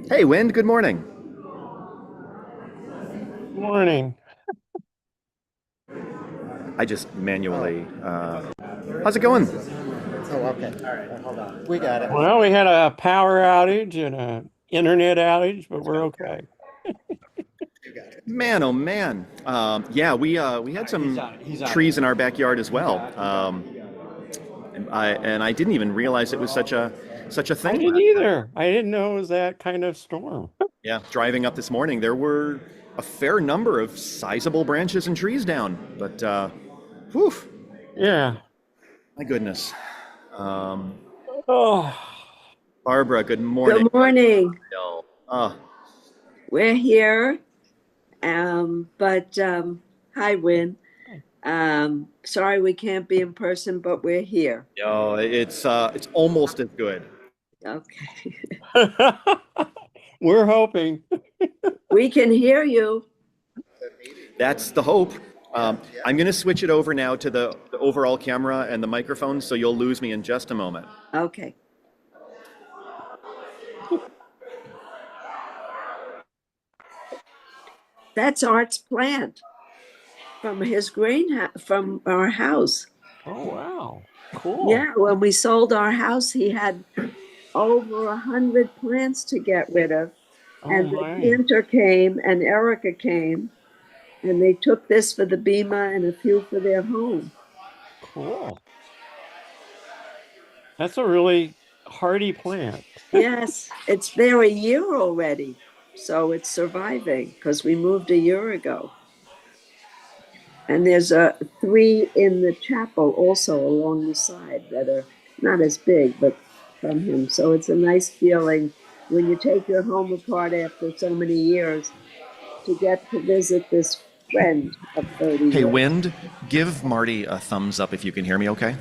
Hey, Wind, good morning. Morning. I just Oh, manually. How's it going? oh, okay. All right, hold on. We got it. Well, we had a power outage and a internet outage, but we're okay. You got it. Man, oh man. Yeah, we had some trees in our backyard as well. And I didn't even realize it was such a I thing didn't last night. either. I didn't know it was that kind of storm. Yeah, driving up this morning, there were a fair number of sizable branches and trees down. But whew, Yeah. my goodness. Um, Oh, Barbara, good morning. Good morning. No. Uh, We're here. But Hi, Win. Sorry we can't be in person, but we're here. no, it's almost as good. Okay. we're hoping. We can hear you. That's the hope. I'm going to switch it over now to the overall camera and the microphone, so you'll lose me in just a moment. Okay. That's Art's plant from his greenhouse, from our house. Oh, wow. Cool. Yeah, when we sold our house, he had over 100 plants to get rid of. Oh, And the my. painter came and Erica came, and they took this for the Bema and a few for their home. Cool. That's a really hardy plant. Yes, it's there a year already. So it's surviving because we moved a year ago. And there's a three in the chapel also along the side that are not as big, but from him. So it's a nice feeling when you take your home apart after so many years to get to visit this friend of 30 Hey, years. Wind, give Marty a thumbs up if you can hear me okay?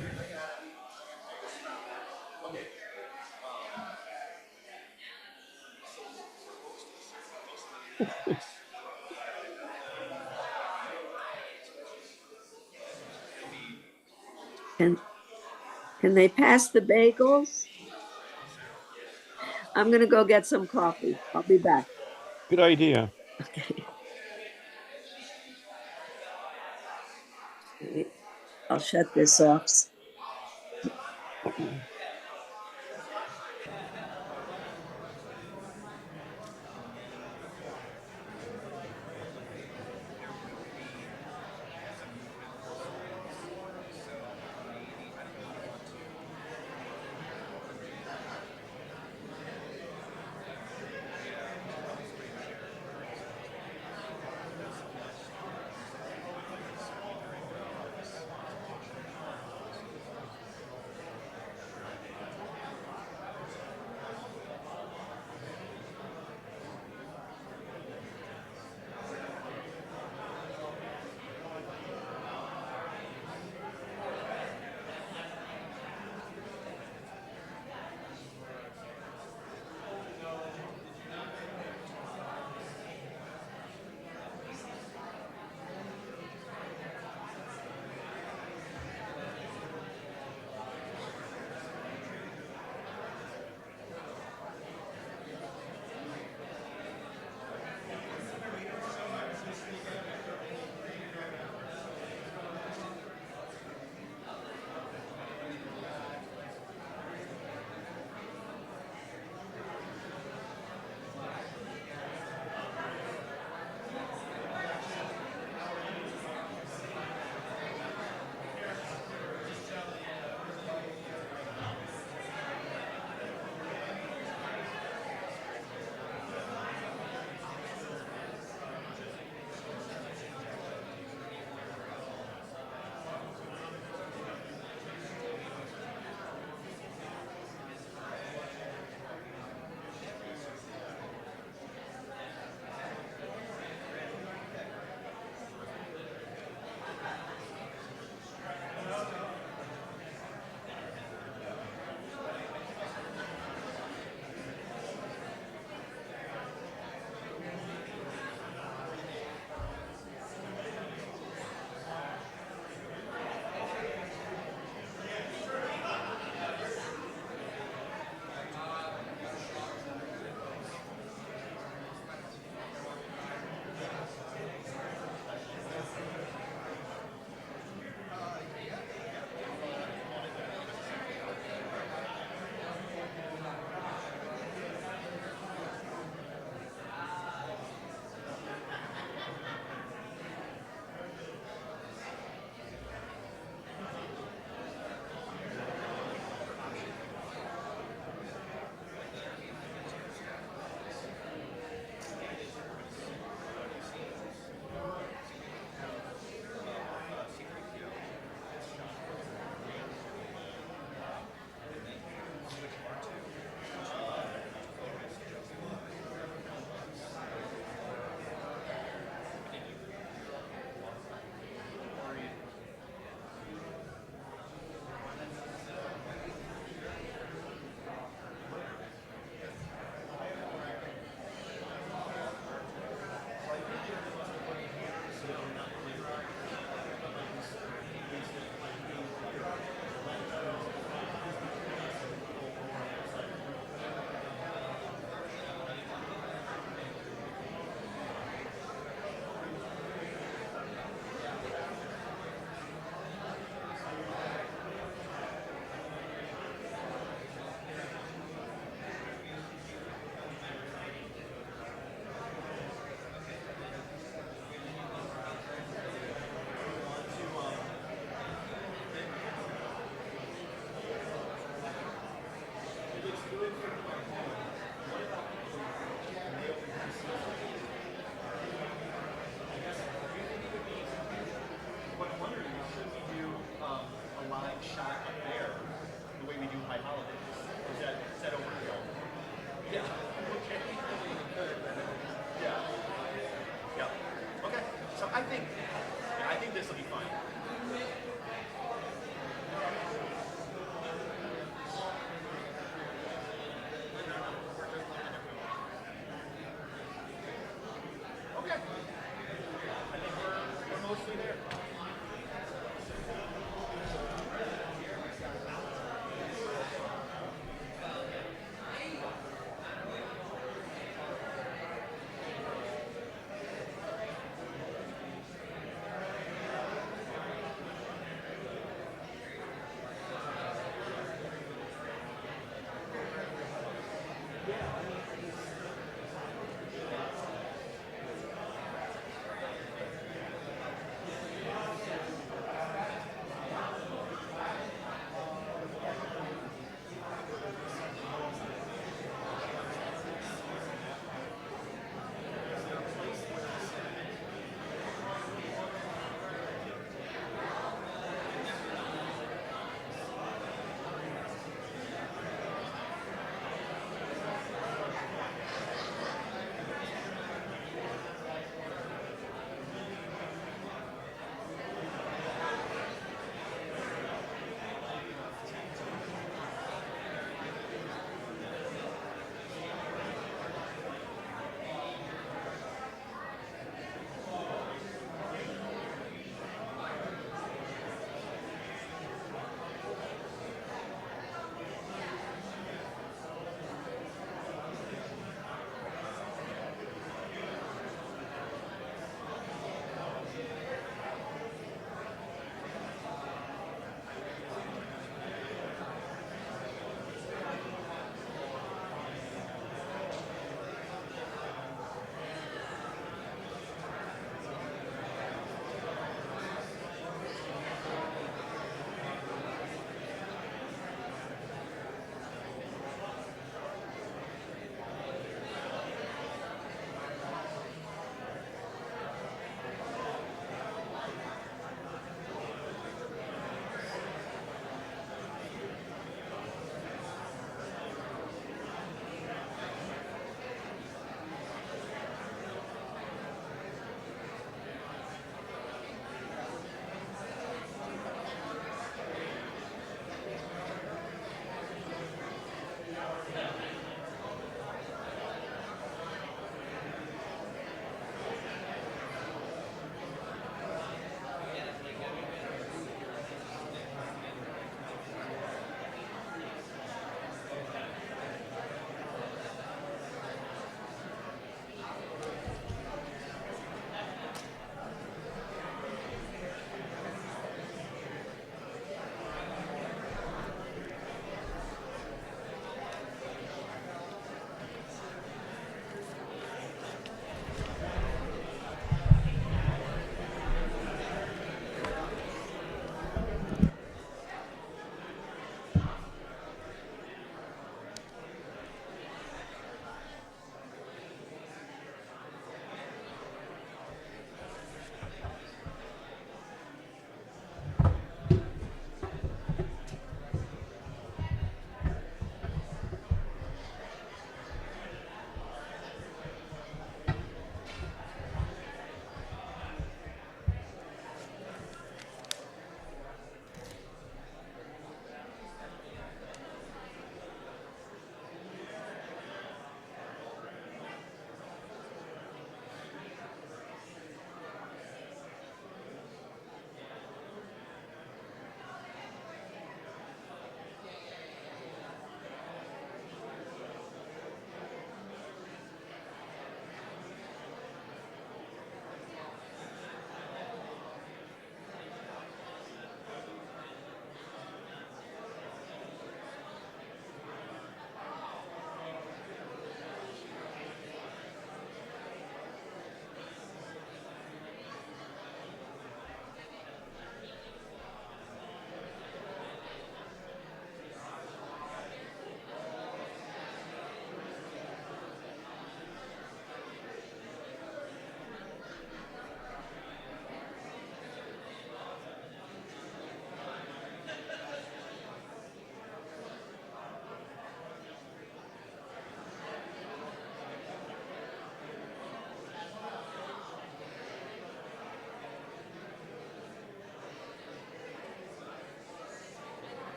Can, can they pass the bagels? I'm going to go get some coffee. I'll be back. Good idea. Okay. I'll shut this off.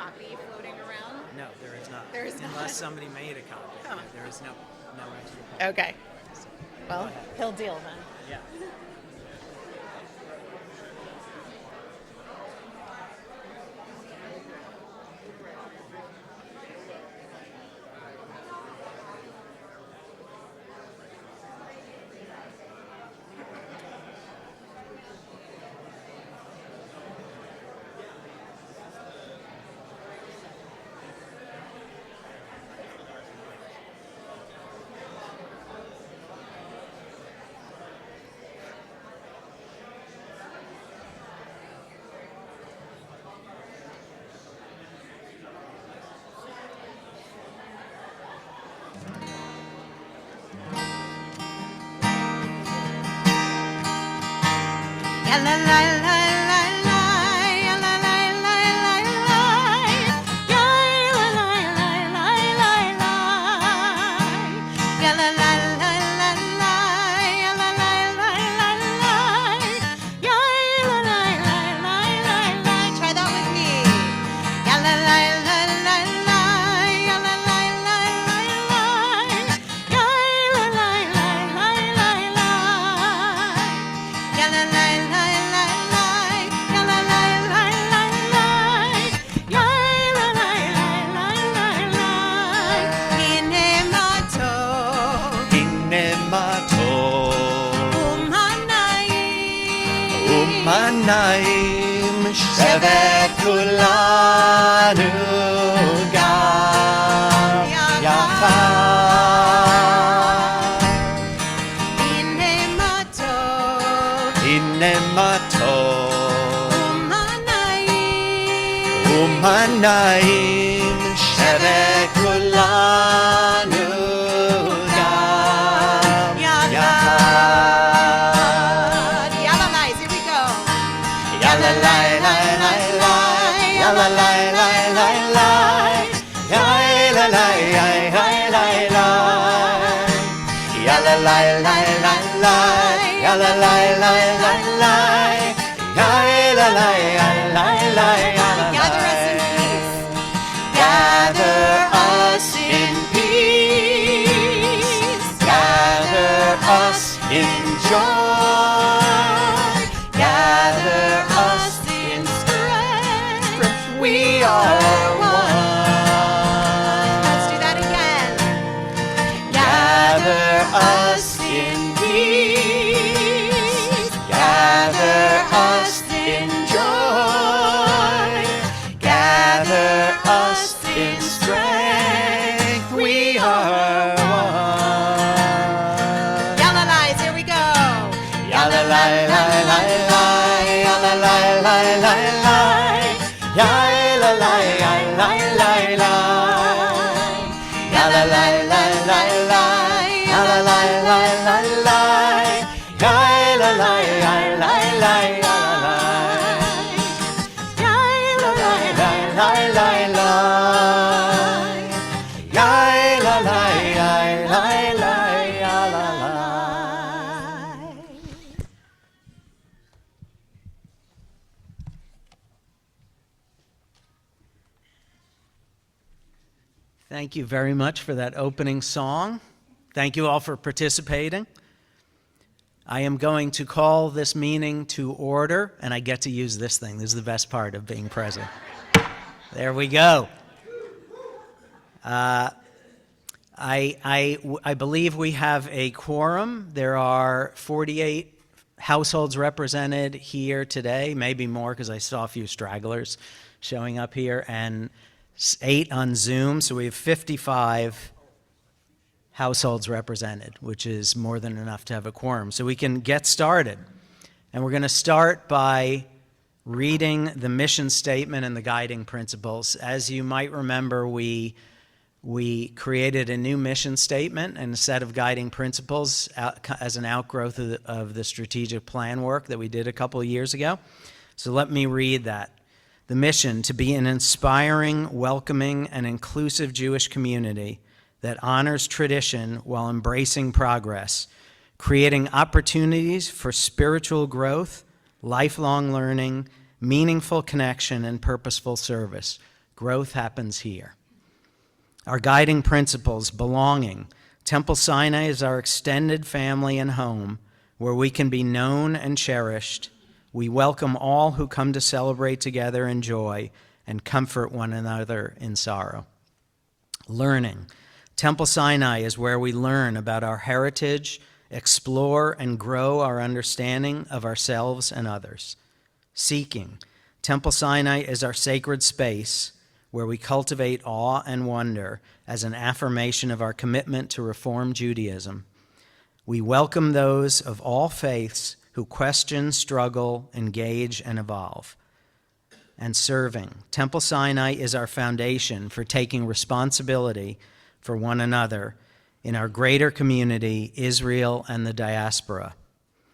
copy floating around? No, there is not. There is not. Unless somebody made a copy. Oh. There is no extra copy. Okay. Well, he'll deal then. Yeah. La la la la la la, la la la la la la, la la la la la la la, la la la la la la, la la la la la la, la la la la la la. Try that with me. La la la la la la, la la la la la la, la la la la la la la. La la la la la la, la la la la la la, la la la la la la. Hinemato, Hinemato umanaim, umanaim shevekulanu gam yachad. hinemato, Hinemato umanaim, umanaim shevekulanu gam yachad. Yalalais, here we go. Yalalai lai lai lai, yalalai lai lai lai, yalalai lai lai lai lai, yalalai lai lai lai, yalalai lai lai lai, yalalai lai lai lai, Gather us in peace. gather us in joy, gather us in strength. We are one. Let's do that again. Gather us in peace, gather us in joy, gather us in strength. We are one. Yalalais, here we go. Yalalai lai lai lai, yalalai lai lai lai, yalalai lai lai lai lai, yalalai lai lai lai, yalalai lai lai lai, yalalai lai lai lai, yalalai lai lai lai lai, yalalai lai lai lai, yalalai. Thank you very much for that opening song. Thank you all for participating. I am going to call this meeting to order, and I get to use this thing. This is the best part of being president. There we go. I believe we have a quorum. There are 48 households represented here today, maybe more because I saw a few stragglers showing up here, and 8 on Zoom, so we have 55 households represented, which is more than enough to have a quorum. So we can get started. And we're going to start by reading the mission statement and the guiding principles. As you might remember, we created a new mission statement and a set of guiding principles as an outgrowth of the strategic plan work that we did a couple of years ago. So let me read that. The mission: to be an inspiring, welcoming, and inclusive Jewish community that honors tradition while embracing progress, creating opportunities for spiritual growth, lifelong learning, meaningful connection, and purposeful service, Growth happens here. Our guiding principles: belonging. Temple Sinai is our extended family and home where we can be known and cherished. We welcome all who come to celebrate together in joy and comfort one another in sorrow. Learning. Temple Sinai is where we learn about our heritage, explore and grow our understanding of ourselves and others. Seeking. Temple Sinai is our sacred space where we cultivate awe and wonder as an affirmation of our commitment to Reform Judaism. We welcome those of all faiths who question, struggle, engage, and evolve. And serving. Temple Sinai is our foundation for taking responsibility for one another in our greater community, Israel and the diaspora.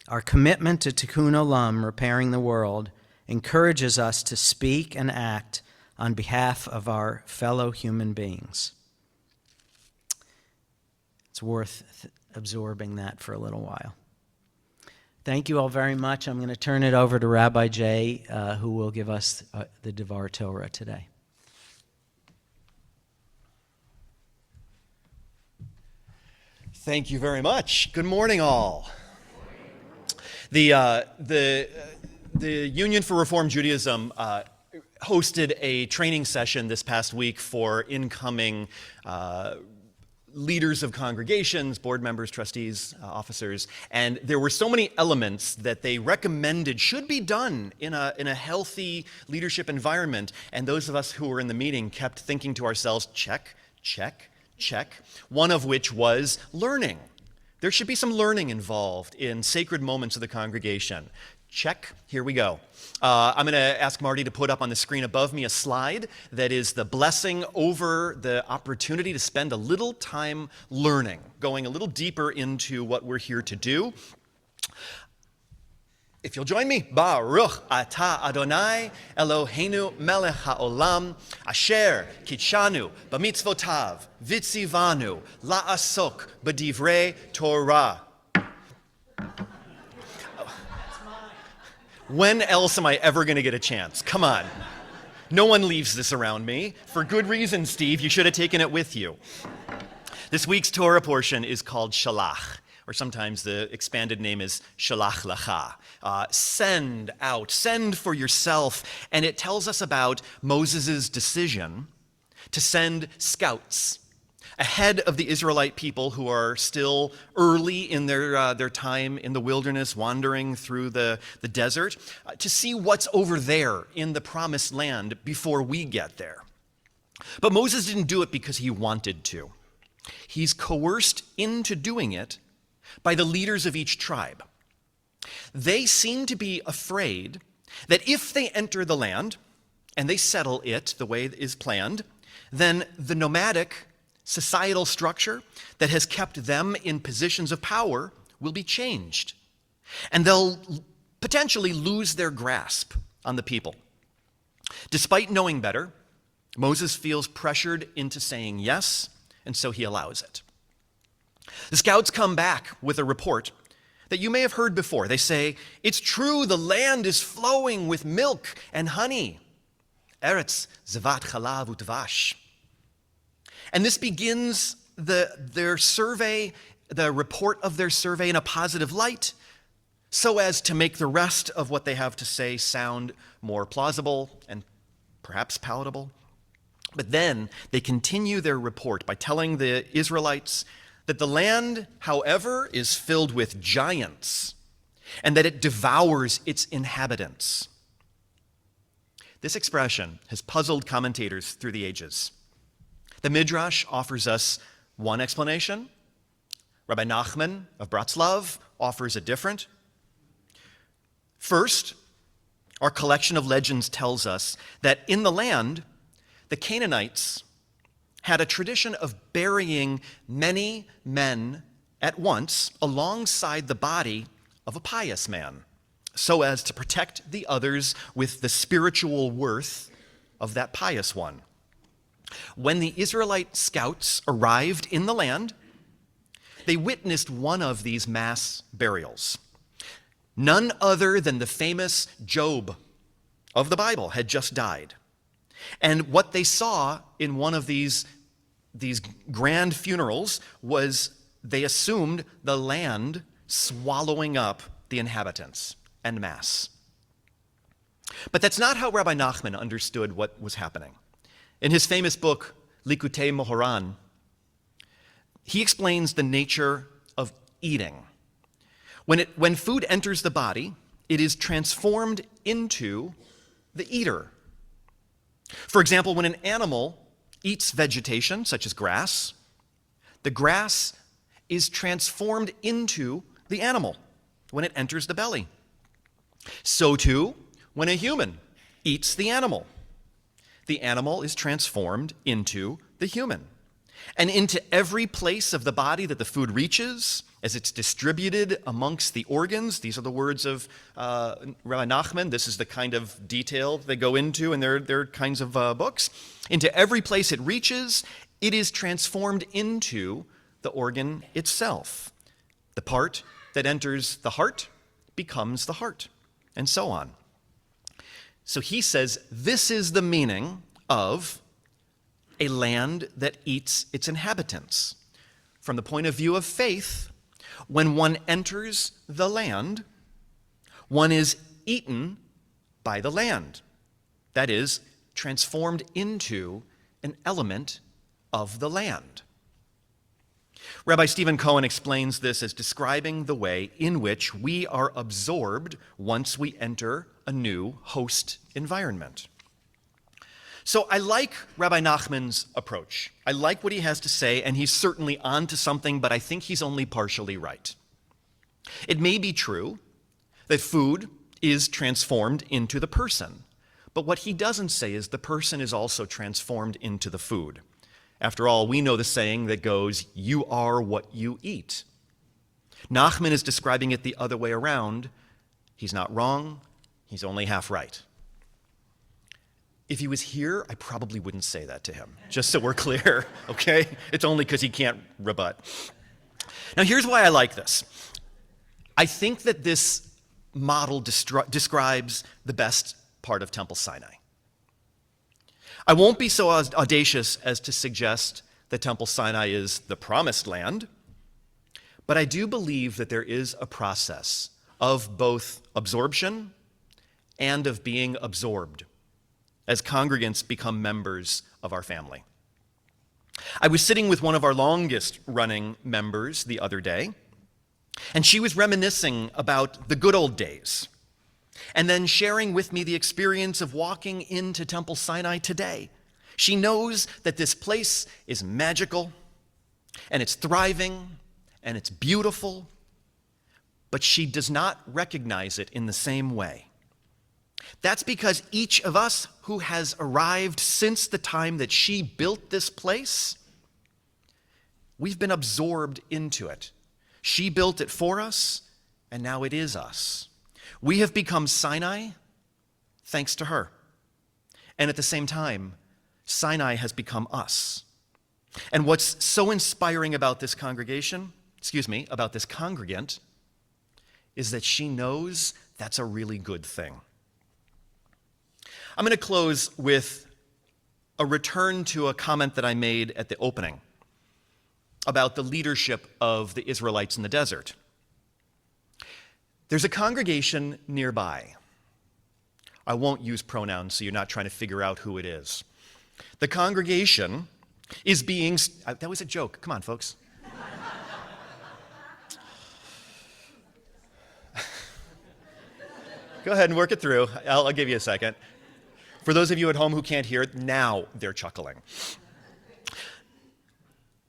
Our commitment to Tikkun Olam, repairing the world, encourages us to speak and act on behalf of our fellow human beings. It's worth absorbing that for a little while. Thank you all very much. I'm going to turn it over to Rabbi Jay, who will give us the Devar Torah today. Thank you very much. Good morning, all. The Union for Reform Judaism hosted a training session this past week for incoming leaders of congregations, board members, trustees, officers, and there were so many elements that they recommended should be done in a healthy leadership environment, and those of us who were in the meeting kept thinking to ourselves, check, check, check, one of which was learning. There should be some learning involved in sacred moments of the congregation. Check, here we go. I'm going to ask Marty to put up on the screen above me a slide that is the blessing over the opportunity to spend a little time learning, going a little deeper into what we're here to do. If you'll join me, Baruch Atah Adonai Eloheinu Melech HaOlam Asher Kitshanu B'mitzvotav Vitzivanu La'asok B'divrei Torah. When else am I ever going to get a chance? Come on. No one leaves this around me. For good reason, Steve. You should have taken it with you. This week's Torah portion is called Shalach, or sometimes the expanded name is Shalach Lacha. Send out, send for yourself. And it tells us about Moses' decision to send scouts ahead of the Israelite people who are still early in their time in the wilderness, wandering through the desert, to see what's over there in the promised land before we get there. But Moses didn't do it because he wanted to. He's coerced into doing it by the leaders of each tribe. They seem to be afraid that if they enter the land and they settle it the way it is planned, then the nomadic societal structure that has kept them in positions of power will be changed. And they'll potentially lose their grasp on the people. Despite knowing better, Moses feels pressured into saying yes, and so he allows it. The scouts come back with a report that you may have heard before. They say, it's true, the land is flowing with milk and honey. Eretz zevat chalav utvash. And this begins their survey, the report of their survey in a positive light, so as to make the rest of what they have to say sound more plausible and perhaps palatable. But then they continue their report by telling the Israelites that the land, however, is filled with giants and that it devours its inhabitants. This expression has puzzled commentators through the ages. The Midrash offers us one explanation. Rabbi Nachman of Bratslav offers a different. First, our collection of legends tells us that in the land, the Canaanites had a tradition of burying many men at once alongside the body of a pious man, so as to protect the others with the spiritual worth of that pious one. When the Israelite scouts arrived in the land, they witnessed one of these mass burials. None other than the famous Job of the Bible had just died. And what they saw in one of these grand funerals was they assumed the land swallowing up the inhabitants en masse. But that's not how Rabbi Nachman understood what was happening. In his famous book, Likutei Moharan, he explains the nature of eating. When food enters the body, it is transformed into the eater. For example, when an animal eats vegetation, such as grass, the grass is transformed into the animal when it enters the belly. So too, when a human eats the animal is transformed into the human. And into every place of the body that the food reaches, as it's distributed amongst the organs, these are the words of Rabbi Nachman, this is the kind of detail they go into in their kinds of books. Into every place it reaches, it is transformed into the organ itself. The part that enters the heart becomes the heart, and so on. So he says this is the meaning of a land that eats its inhabitants. From the point of view of faith, when one enters the land, one is eaten by the land. That is, transformed into an element of the land. Rabbi Stephen Cohen explains this as describing the way in which we are absorbed once we enter a new host environment. So I like Rabbi Nachman's approach. I like what he has to say, and he's certainly on to something, but I think he's only partially right. It may be true that food is transformed into the person, but what he doesn't say is the person is also transformed into the food. After all, we know the saying that goes, "You are what you eat." Nachman is describing it the other way around. He's not wrong, he's only half right. If he was here, I probably wouldn't say that to him, just so we're clear, okay? It's only because he can't rebut. Now, here's why I like this. I think that this model describes the best part of Temple Sinai. I won't be so audacious as to suggest that Temple Sinai is the promised land, but I do believe that there is a process of both absorption and of being absorbed as congregants become members of our family. I was sitting with one of our longest running members the other day, and she was reminiscing about the good old days, and then sharing with me the experience of walking into Temple Sinai today. She knows that this place is magical, and it's thriving, and it's beautiful, but she does not recognize it in the same way. That's because each of us who has arrived since the time that she built this place, we've been absorbed into it. She built it for us, and now it is us. We have become Sinai thanks to her. And at the same time, Sinai has become us. And what's so inspiring about this congregation, about this congregant, is that she knows that's a really good thing. I'm going to close with a return to a comment that I made at the opening about the leadership of the Israelites in the desert. There's a congregation nearby. I won't use pronouns so you're not trying to figure out who it is. The congregation is being... That was a joke. Come on, folks. Go ahead and work it through. I'll give you a second. For those of you at home who can't hear it, now they're chuckling.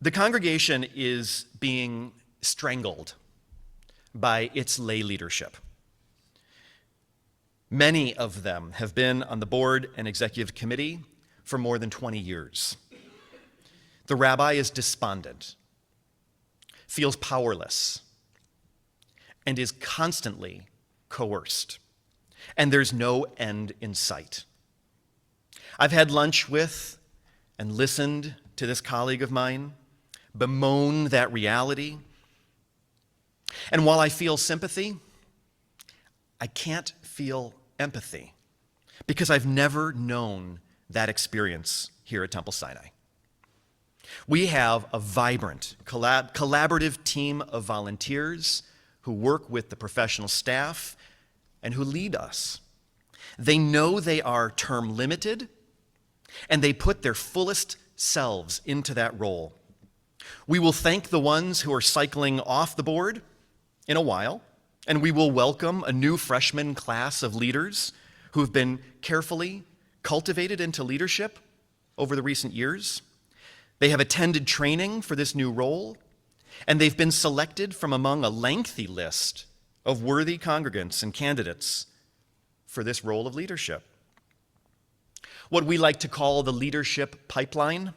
The congregation is being strangled by its lay leadership. Many of them have been on the board and executive committee for more than 20 years. The rabbi is despondent, feels powerless, and is constantly coerced. And there's no end in sight. I've had lunch with and listened to this colleague of mine bemoan that reality. And while I feel sympathy, I can't feel empathy because I've never known that experience here at Temple Sinai. We have a vibrant, collaborative team of volunteers who work with the professional staff and who lead us. They know they are term limited, and they put their fullest selves into that role. We will thank the ones who are cycling off the board in a while, and we will welcome a new freshman class of leaders who have been carefully cultivated into leadership over the recent years. They have attended training for this new role, and they've been selected from among a lengthy list of worthy congregants and candidates for this role of leadership. What we like to call the leadership pipeline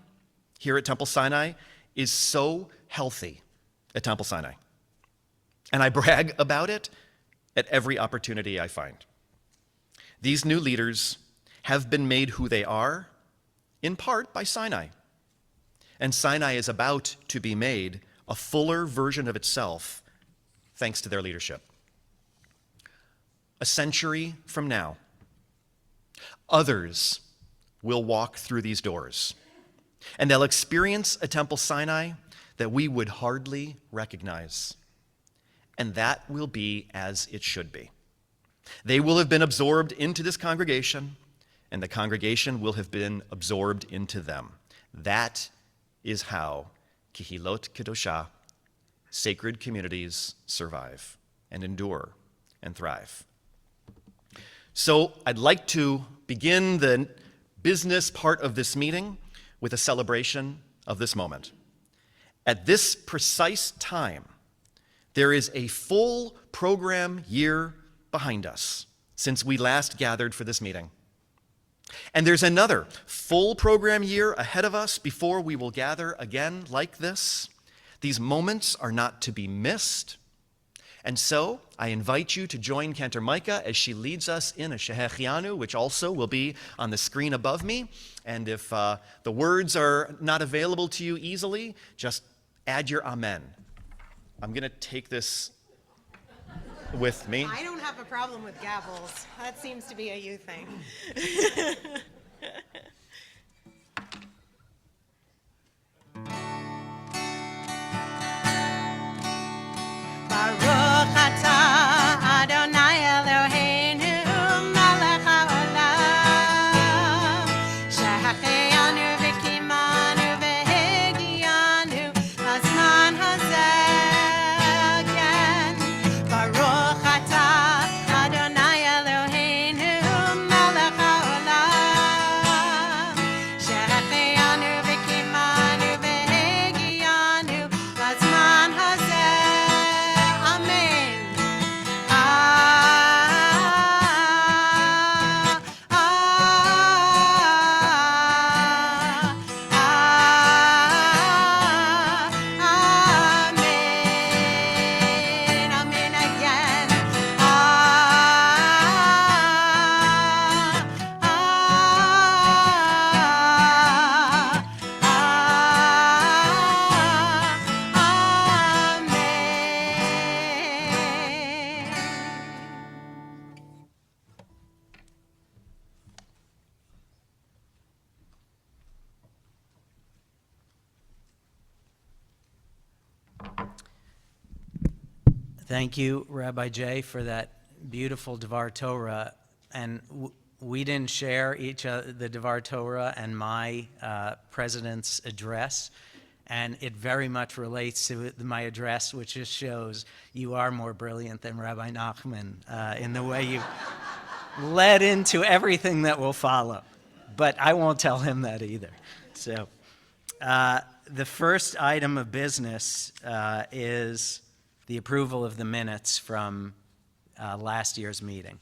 here at Temple Sinai is so healthy at Temple Sinai. And I brag about it at every opportunity I find. These new leaders have been made who they are, in part by Sinai. And Sinai is about to be made a fuller version of itself thanks to their leadership. A century from now, others will walk through these doors, and they'll experience a Temple Sinai that we would hardly recognize. And that will be as it should be. They will have been absorbed into this congregation, and the congregation will have been absorbed into them. That is how Kehilot Kedoshah, sacred communities, survive and endure and thrive. So I'd like to begin the business part of this meeting with a celebration of this moment. At this precise time, there is a full program year behind us since we last gathered for this meeting. And there's another full program year ahead of us before we will gather again like this. These moments are not to be missed. And so I invite you to join Cantor Micah as she leads us in a Shehechianu, which also will be on the screen above me. And if the words are not available to you easily, just add your amen. I'm going to take this with me. I don't have a problem with gavels. That seems to be a you thing. Baruch atah Adonai Eloheinu melech haolam shehachianu v'kimanu v'hegianu lazman hazeh again. Baruch atah Adonai Eloheinu melech haolam shehachianu v'kimanu v'hegianu lazman hazeh. Amen. Amen. Amen again. Amen. Thank you, Rabbi Jay, for that beautiful Devar Torah. And we didn't share the Devar Torah and my president's address, and it very much relates to my address, which just shows you are more brilliant than Rabbi Nachman in the way you led into everything that will follow. But I won't tell him that either. So the first item of business is the approval of the minutes from last year's meeting.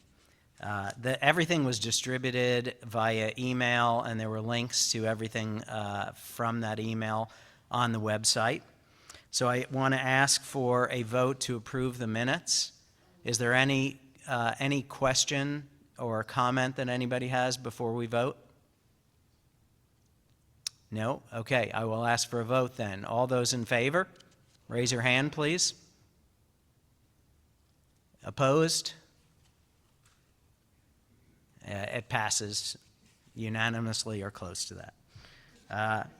Everything was distributed via email, and there were links to everything from that email on the website. So I want to ask for a vote to approve the minutes. Is there any question or comment that anybody has before we vote? No? Okay, I will ask for a vote then. All those in favor, raise your hand, please. Opposed? It passes unanimously or close to that.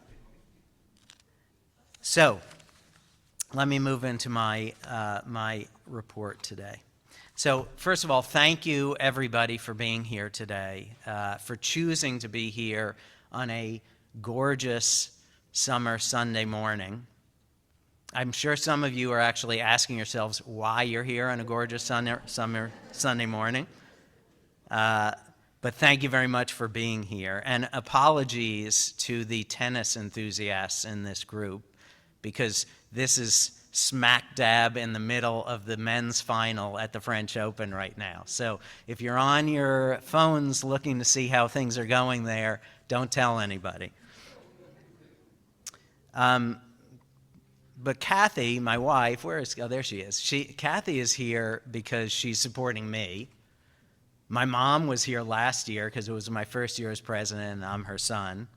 So let me move into my report today. So first of all, thank you everybody for being here today, for choosing to be here on a gorgeous summer Sunday morning. I'm sure some of you are actually asking yourselves why you're here on a gorgeous summer Sunday morning. But thank you very much for being here. And apologies to the tennis enthusiasts in this group, because this is smack dab in the middle of the men's final at the French Open right now. So if you're on your phones looking to see how things are going there, don't tell anybody. But Kathy, my wife, there she is. Kathy is here because she's supporting me. My mom was here last year because it was my first year as president, and I'm her son.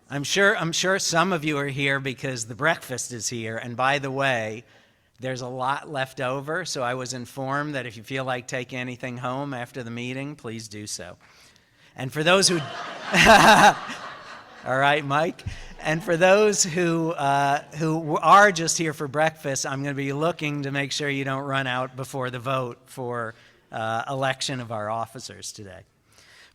I'm sure some of you are here because the breakfast is here. And by the way, there's a lot left over, so I was informed that if you feel like taking anything home after the meeting, please do so. And for those who... All right, Mike. And for those who are just here for breakfast, I'm going to be looking to make sure you don't run out before the vote for election of our officers today.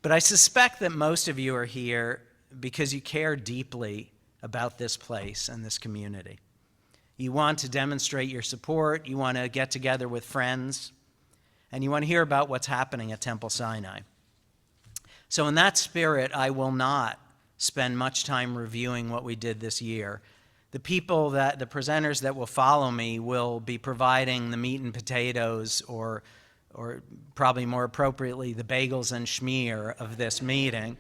But I suspect that most of you are here because you care deeply about this place and this community. You want to demonstrate your support, you want to get together with friends, and you want to hear about what's happening at Temple Sinai. So in that spirit, I will not spend much time reviewing what we did this year. The presenters that will follow me will be providing the meat and potatoes, or probably more appropriately, the bagels and schmear of this meeting.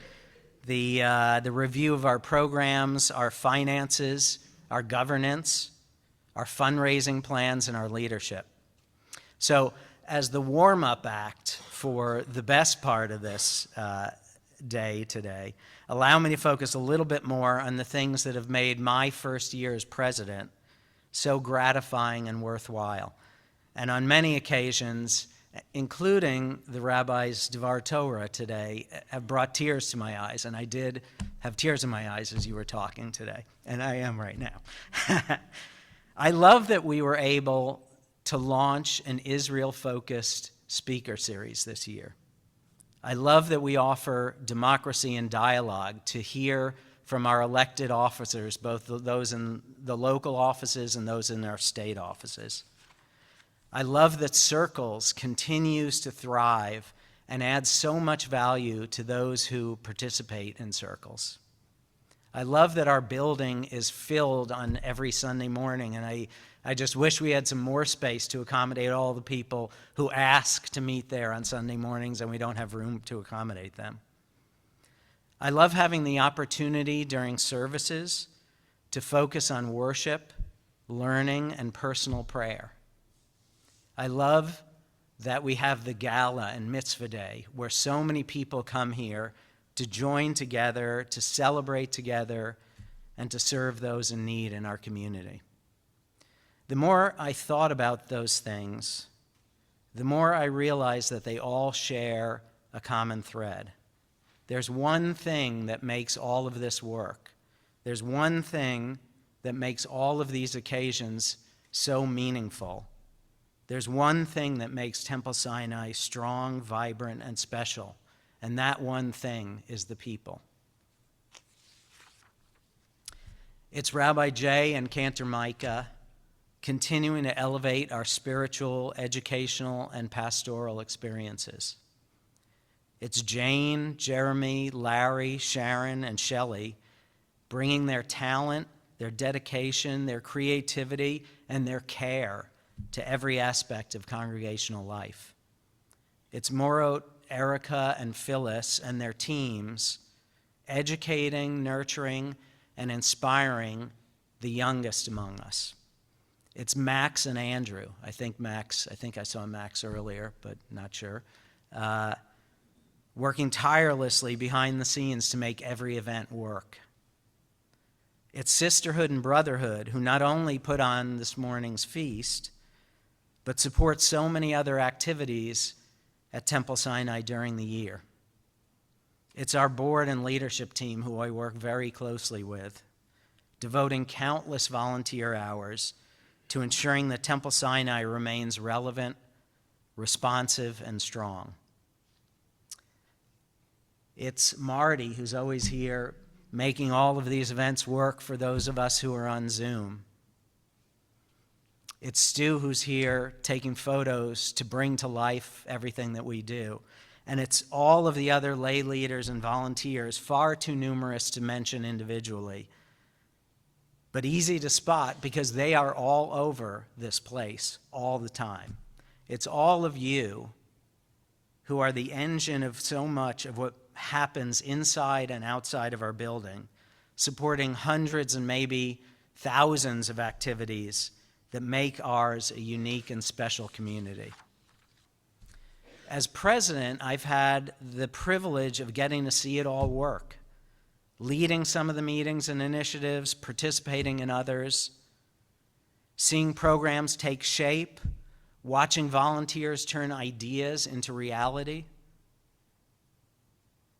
The review of our programs, our finances, our governance, our fundraising plans, and our leadership. So as the warm-up act for the best part of this day today, allow me to focus a little bit more on the things that have made my first year as president so gratifying and worthwhile. And on many occasions, including the rabbi's Devar Torah today, have brought tears to my eyes. And I did have tears in my eyes as you were talking today, and I am right now. I love that we were able to launch an Israel-focused speaker series this year. I love that we offer democracy and dialogue to hear from our elected officers, both those in the local offices and those in our state offices. I love that Circles continues to thrive and adds so much value to those who participate in Circles. I love that our building is filled on every Sunday morning, and I just wish we had some more space to accommodate all the people who ask to meet there on Sunday mornings and we don't have room to accommodate them. I love having the opportunity during services to focus on worship, learning, and personal prayer. I love that we have the gala and mitzvah day where so many people come here to join together, to celebrate together, and to serve those in need in our community. The more I thought about those things, the more I realized that they all share a common thread. There's one thing that makes all of this work. There's one thing that makes all of these occasions so meaningful. There's one thing that makes Temple Sinai strong, vibrant, and special, and that one thing is the people. It's Rabbi Jay and Cantor Micah continuing to elevate our spiritual, educational, and pastoral experiences. It's Jane, Jeremy, Larry, Sharon, and Shelley bringing their talent, their dedication, their creativity, and their care to every aspect of congregational life. It's Morot, Erica, and Phyllis and their teams educating, nurturing, and inspiring the youngest among us. It's Max and Andrew. I think I saw Max earlier, but not sure. Working tirelessly behind the scenes to make every event work. It's Sisterhood and Brotherhood, who not only put on this morning's feast, but support so many other activities at Temple Sinai during the year. It's our board and leadership team who I work very closely with, devoting countless volunteer hours to ensuring that Temple Sinai remains relevant, responsive, and strong. It's Marty who's always here making all of these events work for those of us who are on Zoom. It's Stu who's here taking photos to bring to life everything that we do. And it's all of the other lay leaders and volunteers, far too numerous to mention individually, but easy to spot because they are all over this place all the time. It's all of you who are the engine of so much of what happens inside and outside of our building, supporting hundreds and maybe thousands of activities that make ours a unique and special community. As president, I've had the privilege of getting to see it all work, leading some of the meetings and initiatives, participating in others, seeing programs take shape, watching volunteers turn ideas into reality,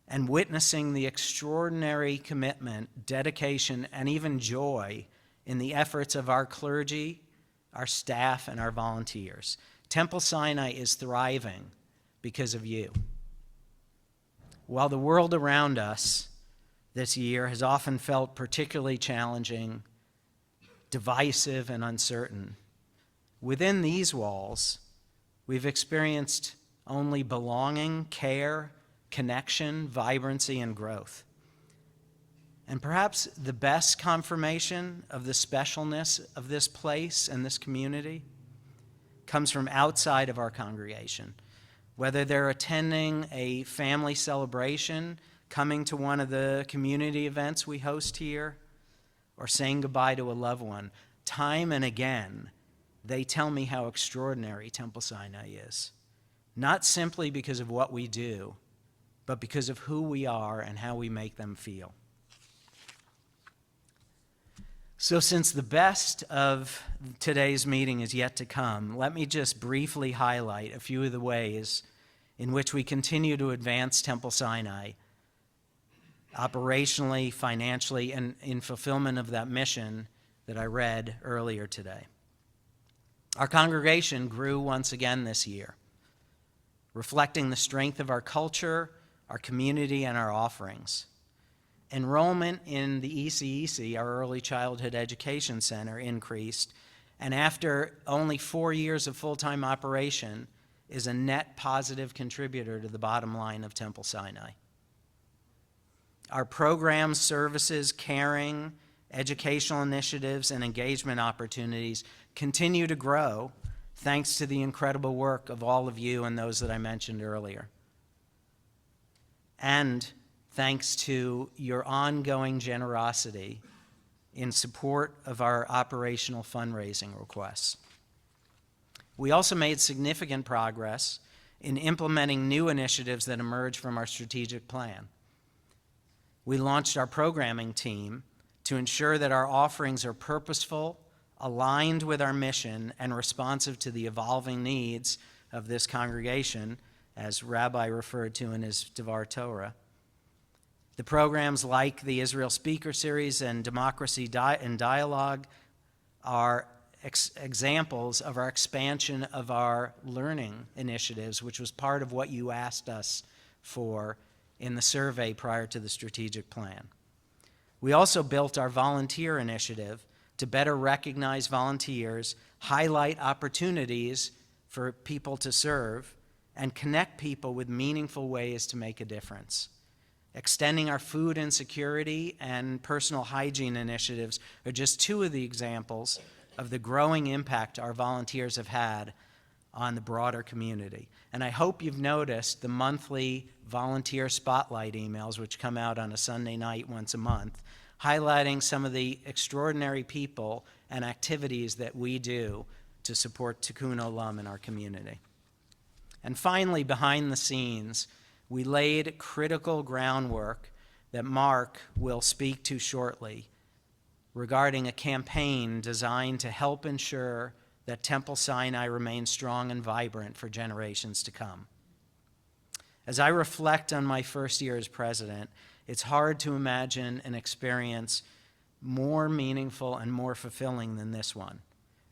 and witnessing the extraordinary commitment, dedication, and even joy in the efforts of our clergy, our staff, and our volunteers. Temple Sinai is thriving because of you. While the world around us this year has often felt particularly challenging, divisive, and uncertain, within these walls, we've experienced only belonging, care, connection, vibrancy, and growth. And perhaps the best confirmation of the specialness of this place and this community comes from outside of our congregation. Whether they're attending a family celebration, coming to one of the community events we host here, or saying goodbye to a loved one, time and again, they tell me how extraordinary Temple Sinai is. Not simply because of what we do, but because of who we are and how we make them feel. So since the best of today's meeting is yet to come, let me just briefly highlight a few of the ways in which we continue to advance Temple Sinai operationally, financially, and in fulfillment of that mission that I read earlier today. Our congregation grew once again this year, reflecting the strength of our culture, our community, and our offerings. Enrollment in the ECEC, our Early Childhood Education Center, increased, and after only 4 years of full-time operation, is a net positive contributor to the bottom line of Temple Sinai. Our programs, services, caring, educational initiatives, and engagement opportunities continue to grow thanks to the incredible work of all of you and those that I mentioned earlier. And thanks to your ongoing generosity in support of our operational fundraising requests. We also made significant progress in implementing new initiatives that emerged from our strategic plan. We launched our programming team to ensure that our offerings are purposeful, aligned with our mission, and responsive to the evolving needs of this congregation, as Rabbi referred to in his Devar Torah. The programs like the Israel Speaker Series and Democracy in Dialogue are examples of our expansion of our learning initiatives, which was part of what you asked us for in the survey prior to the strategic plan. We also built our volunteer initiative to better recognize volunteers, highlight opportunities for people to serve, and connect people with meaningful ways to make a difference. Extending our food insecurity and personal hygiene initiatives are just two of the examples of the growing impact our volunteers have had on the broader community. And I hope you've noticed the monthly volunteer spotlight emails, which come out on a Sunday night once a month, highlighting some of the extraordinary people and activities that we do to support Tikkun Olam in our community. And finally, behind the scenes, we laid critical groundwork that Mark will speak to shortly regarding a campaign designed to help ensure that Temple Sinai remains strong and vibrant for generations to come. As I reflect on my first year as president, it's hard to imagine an experience more meaningful and more fulfilling than this one.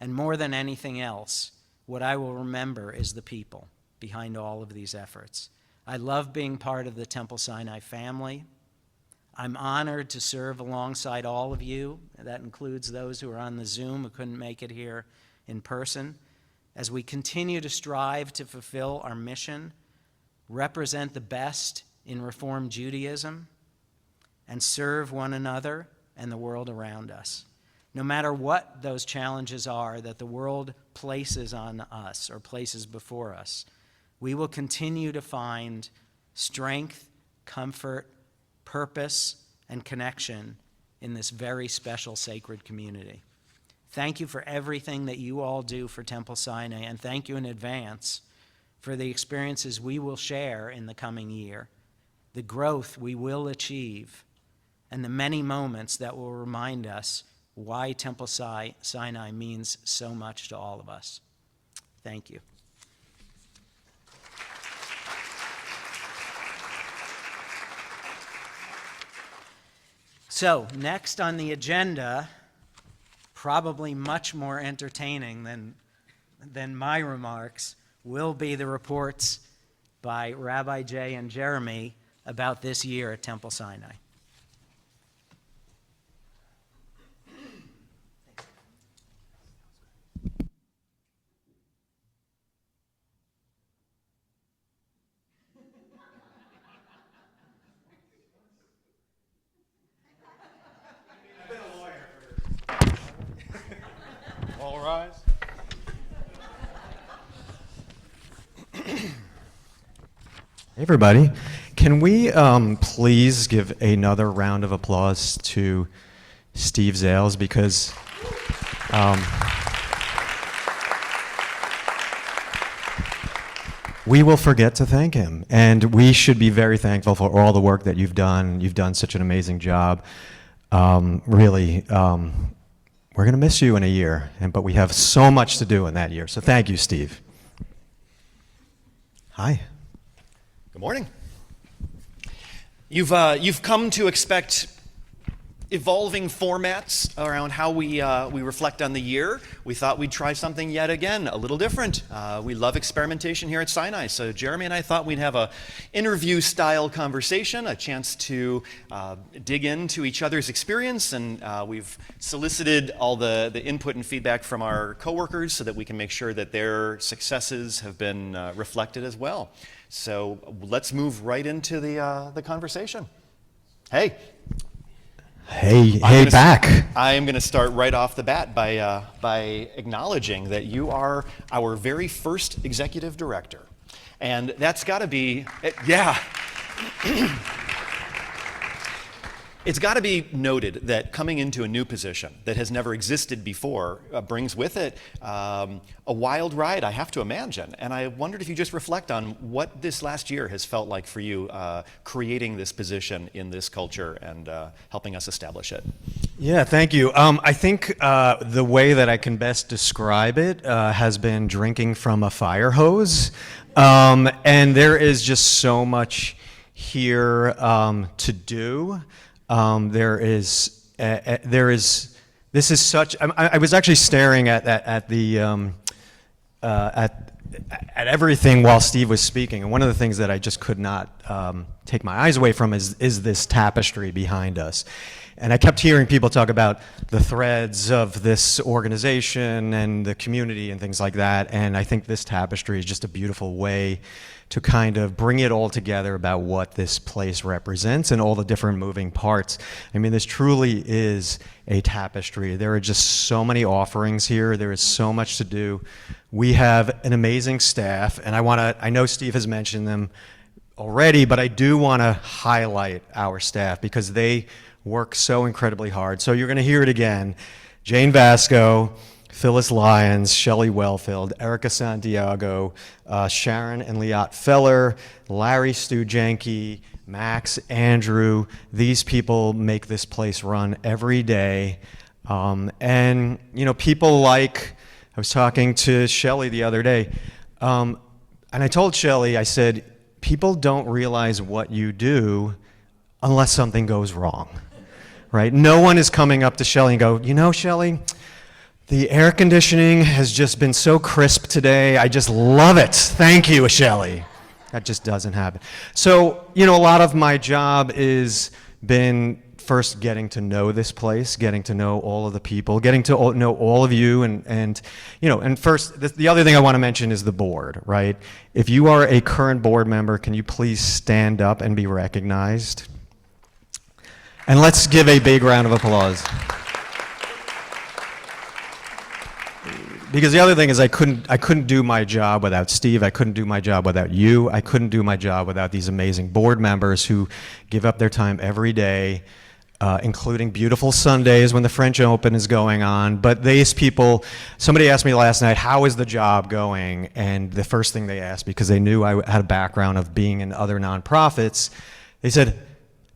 And more than anything else, what I will remember is the people behind all of these efforts. I love being part of the Temple Sinai family. I'm honored to serve alongside all of you. That includes those who are on the Zoom who couldn't make it here in person. As we continue to strive to fulfill our mission, represent the best in Reform Judaism, and serve one another and the world around us. No matter what those challenges are that the world places on us or places before us, we will continue to find strength, comfort, purpose, and connection in this very special sacred community. Thank you for everything that you all do for Temple Sinai, and thank you in advance for the experiences we will share in the coming year, the growth we will achieve, and the many moments that will remind us why Temple Sinai means so much to all of us. Thank you. So, next on the agenda, probably much more entertaining than my remarks, will be the reports by Rabbi Jay and Jeremy about this year at Temple Sinai. All rise. Hey everybody, can we please give another round of applause to Steve Zales, because we will forget to thank him, and we should be very thankful for all the work that you've done. You've done such an amazing job. Really, we're going to miss you in a year, but we have so much to do in that year. So thank you, Steve. Hi. Good morning. You've come to expect evolving formats around how we reflect on the year. We thought we'd try something yet again, a little different. We love experimentation here at Sinai, so Jeremy and I thought we'd have a interview-style conversation, a chance to dig into each other's experience, and we've solicited all the input and feedback from our coworkers so that we can make sure that their successes have been reflected as well. So let's move right into the conversation. Hey, back. I am going to start right off the bat by acknowledging that you are our very first executive director. And that's got to be, yeah. It's got to be noted that coming into a new position that has never existed before brings with it a wild ride, I have to imagine. And I wondered if you just reflect on what this last year has felt like for you, creating this position in this culture and helping us establish it. Yeah, thank you. I think the way that I can best describe it has been drinking from a fire hose. And there is just so much here to do. This is such. I was actually staring at everything while Steve was speaking, and one of the things that I just could not take my eyes away from is this tapestry behind us. And I kept hearing people talk about the threads of this organization and the community and things like that. And I think this tapestry is just a beautiful way to kind of bring it all together about what this place represents and all the different moving parts. I mean, this truly is a tapestry. There are just so many offerings here. There is so much to do. We have an amazing staff, and I know Steve has mentioned them already, but I do want to highlight our staff because they work so incredibly hard. So you're going to hear it again. Jane Vasco, Phyllis Lyons, Shelley Wellfield, Erica Santiago, Sharon and Liat Feller, Larry Stujanki, Max, Andrew. These people make this place run every day. And, you know, people like, I was talking to Shelley the other day, and I told Shelley, I said, people don't realize what you do unless something goes wrong, right? No one is coming up to Shelley and go, you know, Shelley, the air conditioning has just been so crisp today. I just love it. Thank you, Shelley. That just doesn't happen. So, you know, a lot of my job is been first getting to know this place, getting to know all of the people, getting to know all of you, and you know, and first, the other thing I want to mention is the board, right? If you are a current board member, can you please stand up and be recognized? And let's give a big round of applause. Because the other thing is I couldn't do my job without Steve. I couldn't do my job without you. I couldn't do my job without these amazing board members who give up their time every day, including beautiful Sundays when the French Open is going on. But these people, somebody asked me last night, how is the job going? And the first thing they asked, because they knew I had a background of being in other nonprofits, they said,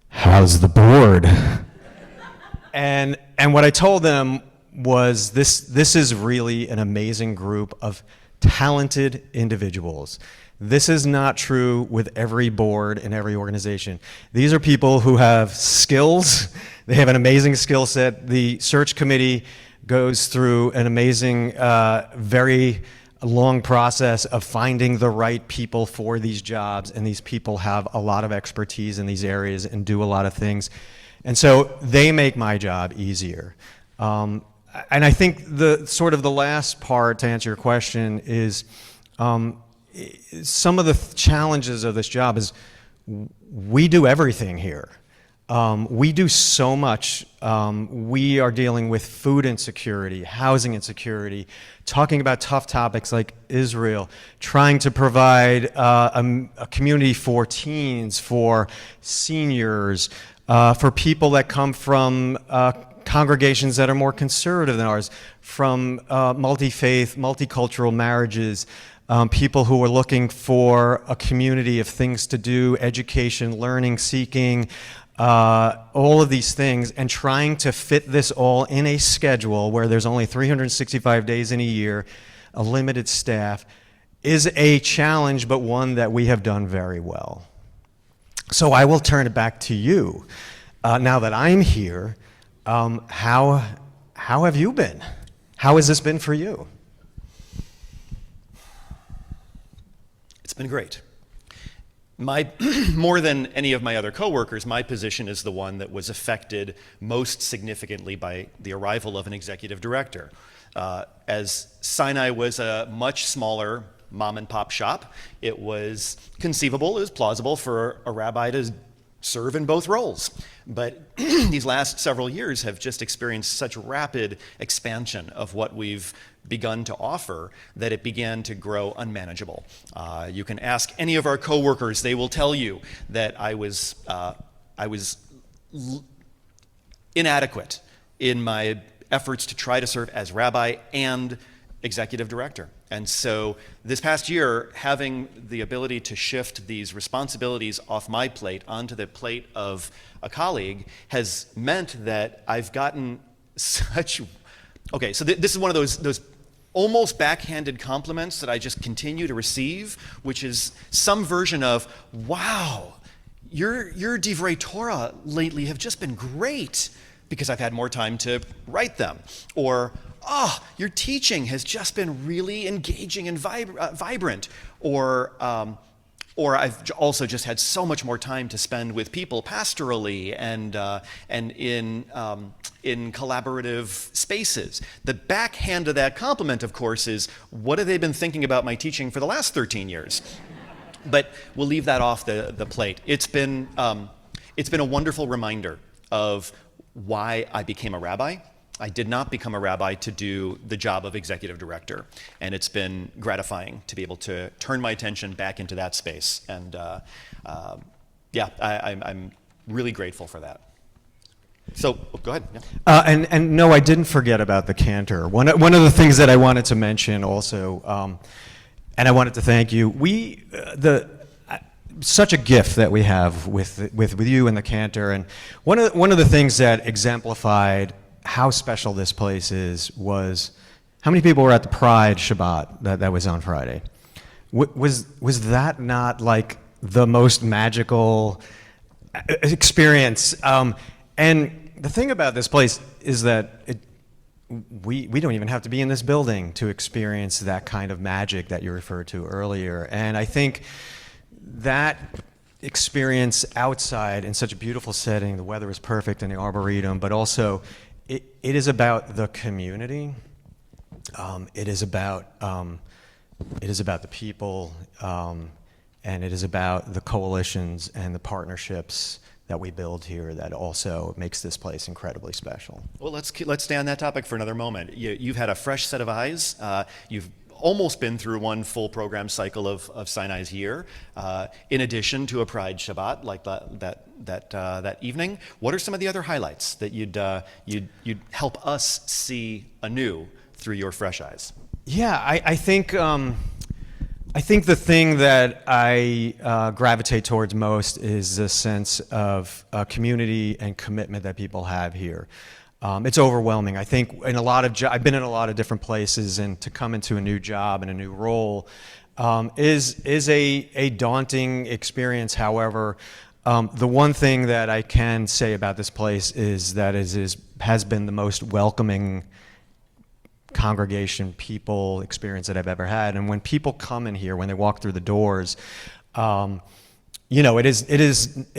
how's the board? And what I told them was this is really an amazing group of talented individuals. This is not true with every board and every organization. These are people who have skills. They have an amazing skill set. The search committee goes through an amazing, very long process of finding the right people for these jobs, and these people have a lot of expertise in these areas and do a lot of things. And so they make my job easier. And I think the last part to answer your question is some of the challenges of this job is we do everything here. We do so much. We are dealing with food insecurity, housing insecurity, talking about tough topics like Israel, trying to provide a community for teens, for seniors, for people that come from congregations that are more conservative than ours, from multi-faith, multicultural marriages, people who are looking for a community of things to do, education, learning, seeking, all of these things, and trying to fit this all in a schedule where there's only 365 days in a year, a limited staff, is a challenge, but one that we have done very well. So I will turn it back to you. Now that I'm here, how have you been? How has this been for you? It's been great. More than any of my other coworkers, my position is the one that was affected most significantly by the arrival of an executive director. As Sinai was a much smaller mom and pop shop, it was conceivable, it was plausible for a rabbi to serve in both roles. But these last several years have just experienced such rapid expansion of what we've begun to offer that it began to grow unmanageable. You can ask any of our coworkers, they will tell you that I was inadequate in my efforts to try to serve as rabbi and executive director. And so this past year, having the ability to shift these responsibilities off my plate onto the plate of a colleague has meant that I've gotten such, okay, so this is one of those almost backhanded compliments that I just continue to receive, which is some version of, wow, your Divrei Torah lately have just been great because I've had more time to write them. Or, oh, your teaching has just been really engaging and vibrant. Or I've also just had so much more time to spend with people pastorally and in collaborative spaces. The backhand of that compliment, of course, is what have they been thinking about my teaching for the last 13 years? But we'll leave that off the plate. It's been a wonderful reminder of why I became a rabbi. I did not become a rabbi to do the job of executive director, and it's been gratifying to be able to turn my attention back into that space. And I'm really grateful for that. So go ahead. Yeah. And no, I didn't forget about the cantor. One of the things that I wanted to mention also, and I wanted to thank you. Such a gift that we have with you and the cantor, and one of the things that exemplified how special this place is was how many people were at the Pride Shabbat that was on Friday. Was that not like the most magical experience. And the thing about this place is that we don't even have to be in this building to experience that kind of magic that you referred to earlier. And I think that experience outside in such a beautiful setting, the weather is perfect in the Arboretum, but also it is about the community. It is about the people, and it is about the coalitions and the partnerships that we build here that also makes this place incredibly special. Well, let's stay on that topic for another moment. You've had a fresh set of eyes. You've almost been through one full program cycle of Sinai's year, in addition to a Pride Shabbat like that evening. What are some of the other highlights that you'd help us see anew through your fresh eyes? Yeah, I think the thing that I gravitate towards most is the sense of community and commitment that people have here. It's overwhelming. I think I've been in a lot of different places, and to come into a new job and a new role is a daunting experience. However, the one thing that I can say about this place is that it has been the most welcoming congregation, people experience that I've ever had. And when people come in here, when they walk through the doors, it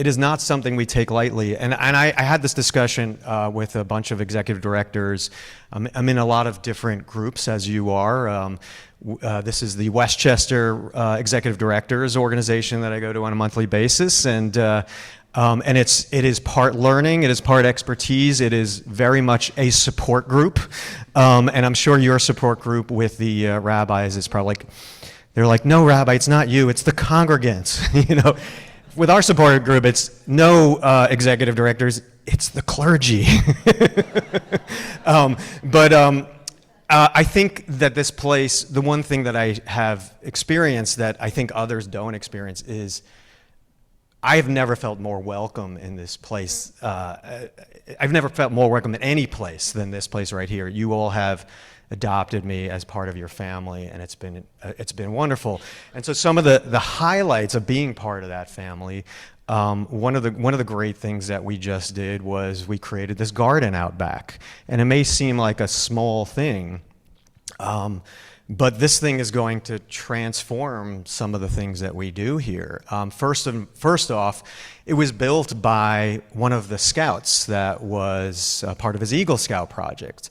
is not something we take lightly. And I had this discussion with a bunch of executive directors. I'm in a lot of different groups, as you are. This is the Westchester Executive Directors organization that I go to on a monthly basis, and it is part learning, it is part expertise, it is very much a support group, and I'm sure your support group with the rabbis is probably they're like, no, Rabbi, it's not you, it's the congregants. With our support group, it's no executive directors, it's the clergy. I think that this place, the one thing that I have experienced that I think others don't experience is I have never felt more welcome in this place. I've never felt more welcome in any place than this place right here. You all have adopted me as part of your family, and it's been wonderful. And so some of the highlights of being part of that family, one of the great things that we just did was we created this garden out back. And it may seem like a small thing, but this thing is going to transform some of the things that we do here. First off, it was built by one of the scouts that was part of his Eagle Scout project.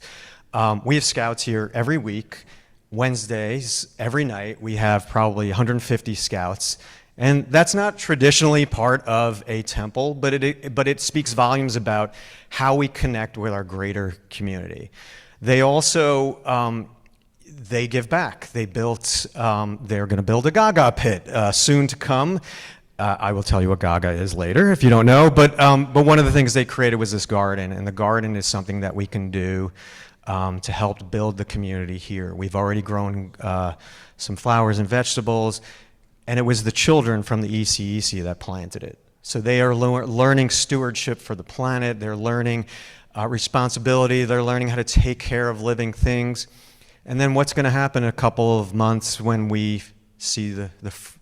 We have scouts here every week, Wednesdays, every night. We have probably 150 scouts. And that's not traditionally part of a temple, but it speaks volumes about how we connect with our greater community. They also they give back. They're going to build a Gaga pit soon to come. I will tell you what Gaga is later if you don't know. But one of the things they created was this garden, and the garden is something that we can do to help build the community here. We've already grown some flowers and vegetables, and it was the children from the ECEC that planted it. So they are learning stewardship for the planet. They're learning responsibility. They're learning how to take care of living things. And then what's going to happen in a couple of months when we see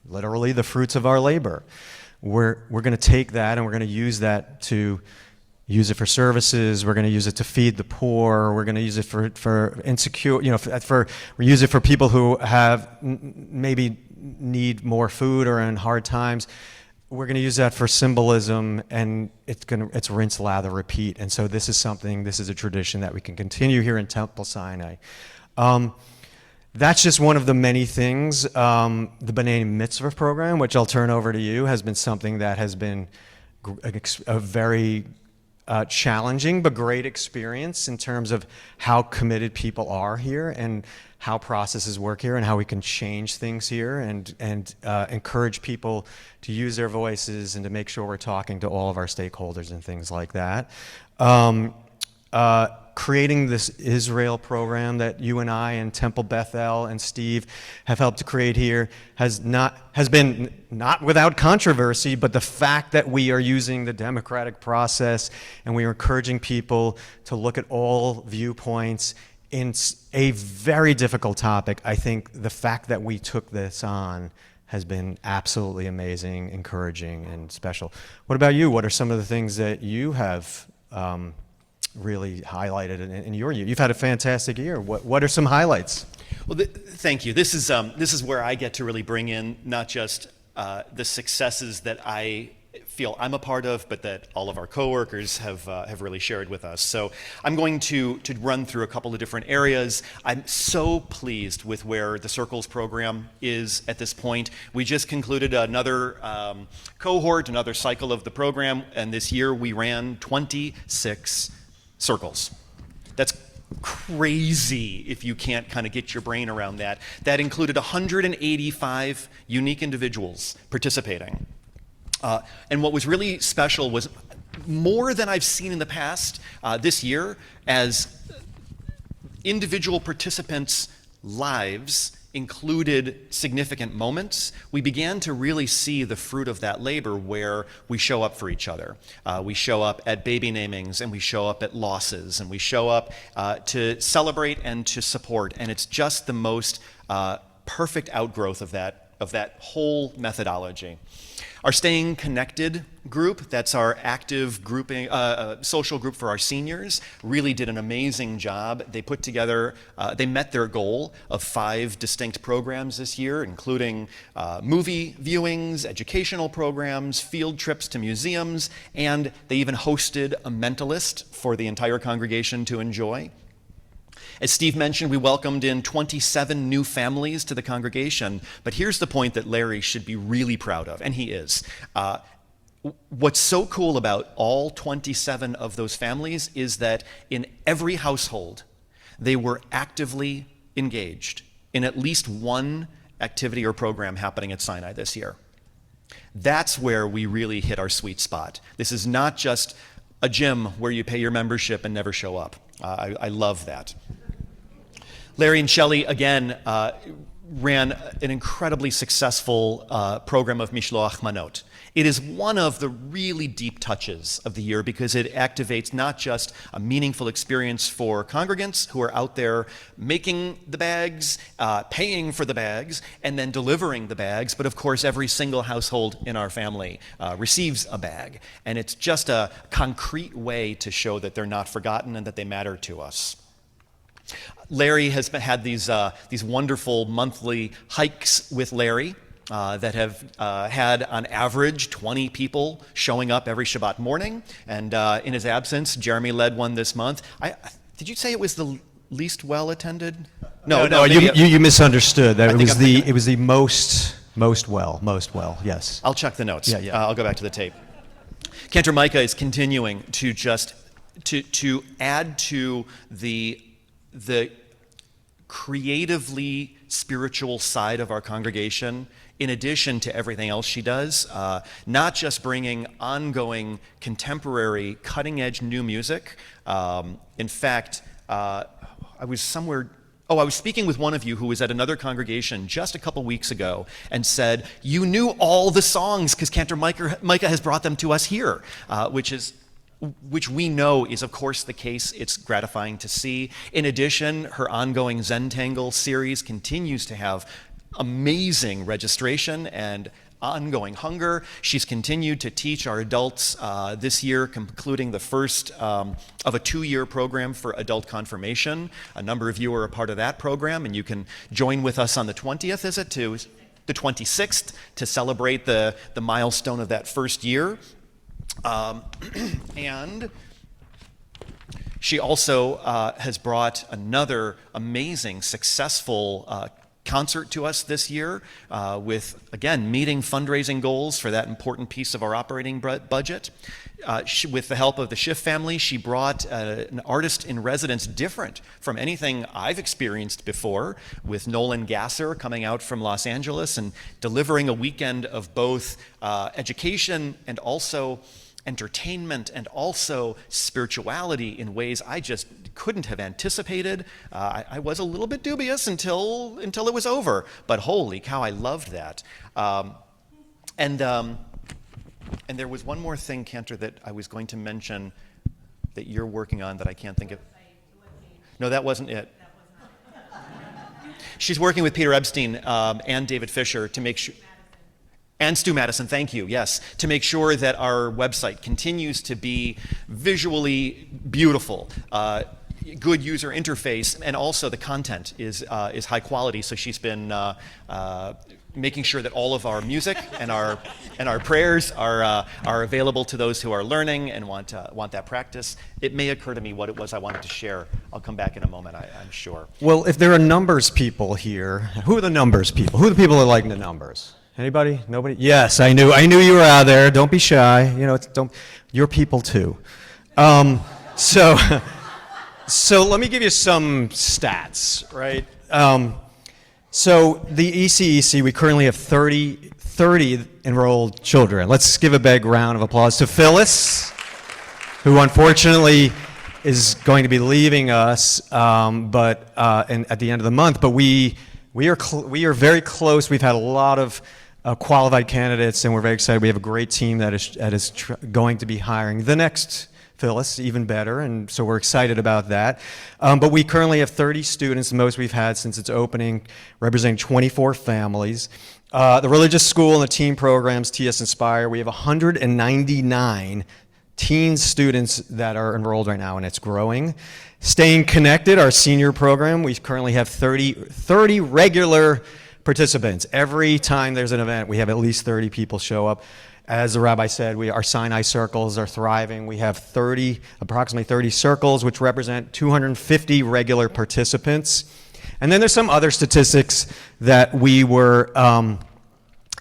literally the fruits of our labor? We're going to take that and we're going to use that to use it for services. We're going to use it to feed the poor. We're going to use it for insecure, we use it for people who have maybe need more food or in hard times. We're going to use that for symbolism, and it's rinse, lather, repeat. And so this is a tradition that we can continue here in Temple Sinai. That's just one of the many things. The B'nai Mitzvah program, which I'll turn over to you, has been something that has been a very challenging but great experience in terms of how committed people are here and how processes work here and how we can change things here and encourage people to use their voices and to make sure we're talking to all of our stakeholders and things like that. Creating this Israel program that you and I and Temple Bethel and Steve have helped to create here has been not without controversy, but the fact that we are using the democratic process and we are encouraging people to look at all viewpoints in a very difficult topic, I think the fact that we took this on has been absolutely amazing, encouraging, and special. What about you? What are some of the things that you have really highlighted in your year? You've had a fantastic year. What are some highlights? Well, thank you. This is where I get to really bring in not just the successes that I feel I'm a part of, but that all of our coworkers have really shared with us. So I'm going to run through a couple of different areas. I'm so pleased with where the Circles program is at this point. We just concluded another cohort, another cycle of the program, and this year we ran 26 Circles. That's crazy if you can't kind of get your brain around that. That included 185 unique individuals participating. And what was really special was more than I've seen in the past this year, as individual participants' lives included significant moments, we began to really see the fruit of that labor where we show up for each other. We show up at baby namings, and we show up at losses, and we show up to celebrate and to support. And it's just the most perfect outgrowth of that whole methodology. Our Staying Connected group, that's our active grouping, social group for our seniors, really did an amazing job. They put together, they met their goal of 5 distinct programs this year, including movie viewings, educational programs, field trips to museums, and they even hosted a mentalist for the entire congregation to enjoy. As Steve mentioned, we welcomed in 27 new families to the congregation, but here's the point that Larry should be really proud of, and he is. What's so cool about all 27 of those families is that in every household, they were actively engaged in at least one activity or program happening at Sinai this year. That's where we really hit our sweet spot. This is not just a gym where you pay your membership and never show up. I love that. Larry and Shelley, again, ran an incredibly successful program of Mishloach Manot. It is one of the really deep touches of the year because it activates not just a meaningful experience for congregants who are out there making the bags, paying for the bags, and then delivering the bags, but of course every single household in our family receives a bag. And it's just a concrete way to show that they're not forgotten and that they matter to us. Larry has had these wonderful monthly hikes with Larry that have had on average 20 people showing up every Shabbat morning. And in his absence, Jeremy led one this month. Did you say it was the least well attended? No, you misunderstood. That it was the most well. Yes. I'll check the notes. Yeah. I'll go back to the tape. Cantor Micah is continuing to just to add to the creatively spiritual side of our congregation, in addition to everything else she does, not just bringing ongoing contemporary cutting-edge new music. In fact, I was speaking with one of you who was at another congregation just a couple weeks ago and said, you knew all the songs because Cantor Micah has brought them to us here, which we know is, of course, the case. It's gratifying to see. In addition, her ongoing Zentangle series continues to have amazing registration and ongoing hunger. She's continued to teach our adults this year, concluding the first of a 2-year program for adult confirmation. A number of you are a part of that program, and you can join with us on the 20th, is it, to the 26th, to celebrate the milestone of that first year. And she also has brought another amazing, successful concert to us this year with, again, meeting fundraising goals for that important piece of our operating budget. With the help of the Schiff family, she brought an artist in residence different from anything I've experienced before, with Nolan Gasser coming out from Los Angeles and delivering a weekend of both education and also entertainment and also spirituality in ways I just couldn't have anticipated. I was a little bit dubious until it was over, but holy cow, I loved that. And there was one more thing, Cantor, that I was going to mention that you're working on that I can't think of. No, that wasn't it. She's working with Peter Epstein and David Fisher to make sure. And Stu Madison, thank you, yes, to make sure that our website continues to be visually beautiful, good user interface, and also the content is high quality. So she's been making sure that all of our music and our prayers are available to those who are learning and want that practice. It may occur to me what it was I wanted to share. I'll come back in a moment, I'm sure. Well, if there are numbers people here, who are the numbers people? Who are the people that like the numbers? Anybody? Nobody? Yes, I knew you were out there. Don't be shy. You're people too. So let me give you some stats, right? So the ECEC, we currently have 30 enrolled children. Let's give a big round of applause to Phyllis, who unfortunately is going to be leaving us, but at the end of the month. But we are very close. We've had a lot of qualified candidates, and we're very excited. We have a great team that is going to be hiring the next Phyllis, even better, and so we're excited about that. But we currently have 30 students, the most we've had since its opening, representing 24 families. The religious school and the teen programs, TS Inspire, we have 199 teen students that are enrolled right now, and it's growing. Staying Connected, our senior program, we currently have 30 regular participants. Every time there's an event, we have at least 30 people show up. As the rabbi said, our Sinai circles are thriving. We have approximately 30 circles, which represent 250 regular participants. And then there's some other statistics that we were,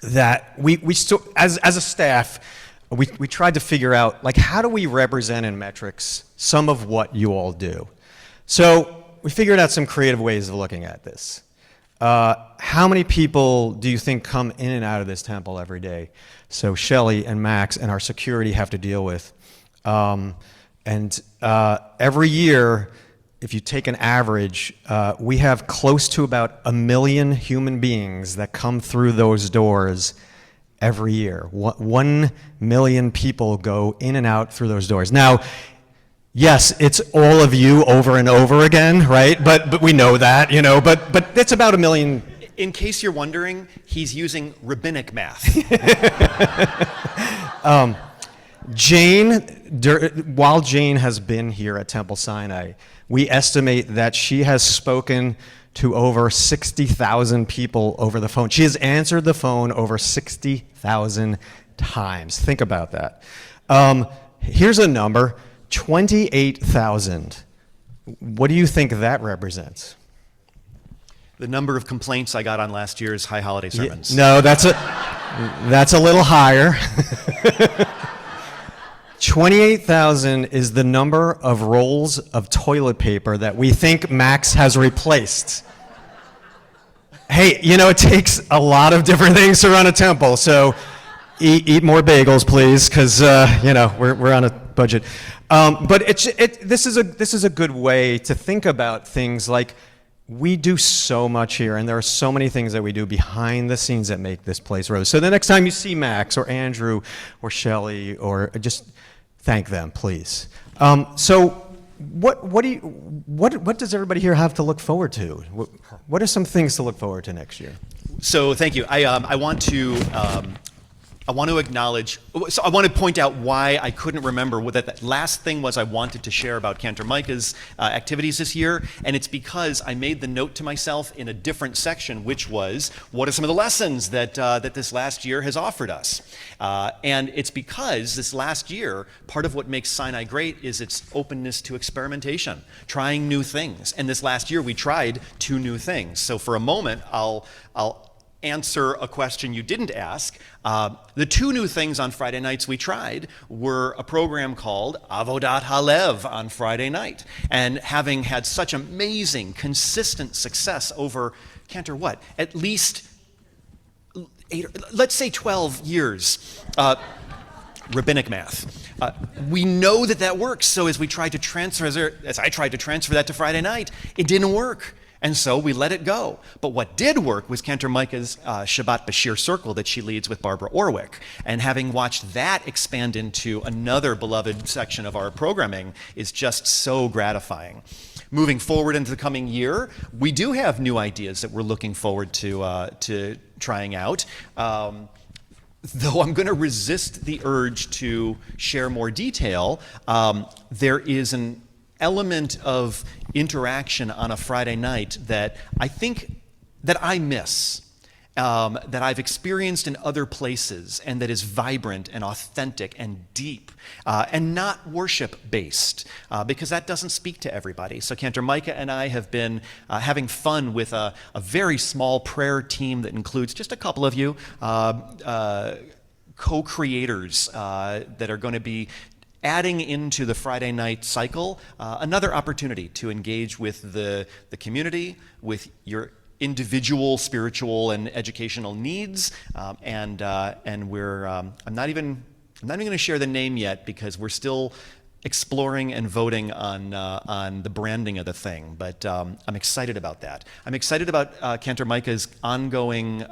as a staff, we tried to figure out, like, how do we represent in metrics some of what you all do? So we figured out some creative ways of looking at this. How many people do you think come in and out of this temple every day? So Shelley and Max and our security have to deal with. Every year, if you take an average, we have close to about 1 million human beings that come through those doors every year. 1 million people go in and out through those doors. Now, yes, it's all of you over and over again, right? But we know that, but it's about 1 million. In case you're wondering, he's using rabbinic math. While Jane has been here at Temple Sinai, we estimate that she has spoken to over 60,000 people over the phone. She has answered the phone over 60,000 times. Think about that. Here's a number, 28,000. What do you think that represents? The number of complaints I got on last year's high holiday sermons. No, that's a little higher. 28,000 is the number of rolls of toilet paper that we think Max has replaced. Hey, it takes a lot of different things to run a temple, so eat more bagels, please, because we're on a budget. But this is a good way to think about things like, we do so much here, and there are so many things that we do behind the scenes that make this place rose. So the next time you see Max or Andrew or Shelley, or just thank them, please. So what does everybody here have to look forward to? What are some things to look forward to next year? So thank you. I want to acknowledge, so I want to point out why I couldn't remember what that last thing was I wanted to share about Cantor Micah's activities this year, and it's because I made the note to myself in a different section, which was, what are some of the lessons that this last year has offered us? And it's because this last year, part of what makes Sinai great is its openness to experimentation, trying new things. And this last year, we tried 2 new things. So for a moment, I'll answer a question you didn't ask. The 2 new things on Friday nights we tried were a program called Avodat Halev on Friday night. And having had such amazing, consistent success over, Cantor, at least 8, let's say 12 years. Rabbinic math. We know that works, so as I tried to transfer that to Friday night, it didn't work. And so we let it go. But what did work was Cantor Micah's Shabbat Bashir Circle that she leads with Barbara Orwick. And having watched that expand into another beloved section of our programming is just so gratifying. Moving forward into the coming year, we do have new ideas that we're looking forward to trying out. though I'm going to resist the urge to share more detail, there is an element of interaction on a Friday night that I think that I miss, that I've experienced in other places, and that is vibrant and authentic and deep, and not worship-based, because that doesn't speak to everybody. So Cantor Micah and I have been having fun with a very small prayer team that includes just a couple of you, co-creators that are going to be adding into the Friday night cycle another opportunity to engage with the community, with your individual spiritual and educational needs, and we're I'm not even going to share the name yet because we're still exploring and voting on the branding of the thing, but I'm excited about that. I'm excited about Cantor Micah's ongoing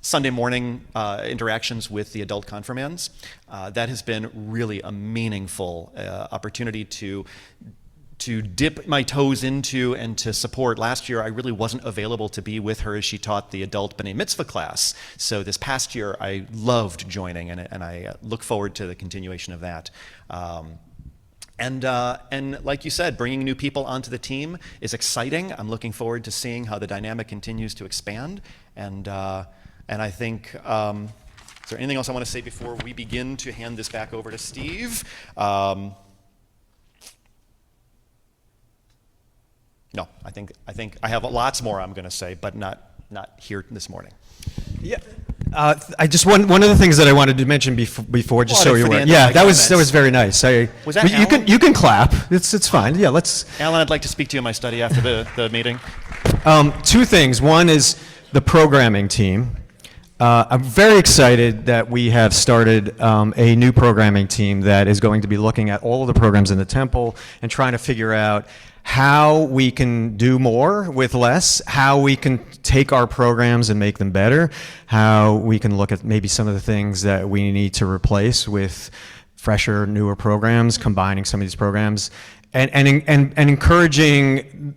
Sunday morning interactions with the adult confirmands. That has been really a meaningful opportunity to dip my toes into and to support. Last year, I really wasn't available to be with her as she taught the adult B'nai Mitzvah class. So this past year, I loved joining, and I look forward to the continuation of that. And like you said, bringing new people onto the team is exciting. I'm looking forward to seeing how the dynamic continues to expand. And I think, is there anything else I want to say before we begin to hand this back over to Steve? No, I think I have lots more I'm going to say, but not here this morning. Yeah. I just one of the things that I wanted to mention before, just so Well, you're for the aware. end of Yeah, my that was comments. very nice. Was that you can clap. It's fine. Yeah, let's. Alan, I'd like to speak to you in my study after the meeting. Two things. One is the programming team. I'm very excited that we have started a new programming team that is going to be looking at all of the programs in the temple and trying to figure out how we can do more with less, how we can take our programs and make them better, how we can look at maybe some of the things that we need to replace with fresher, newer programs, combining some of these programs, and encouraging,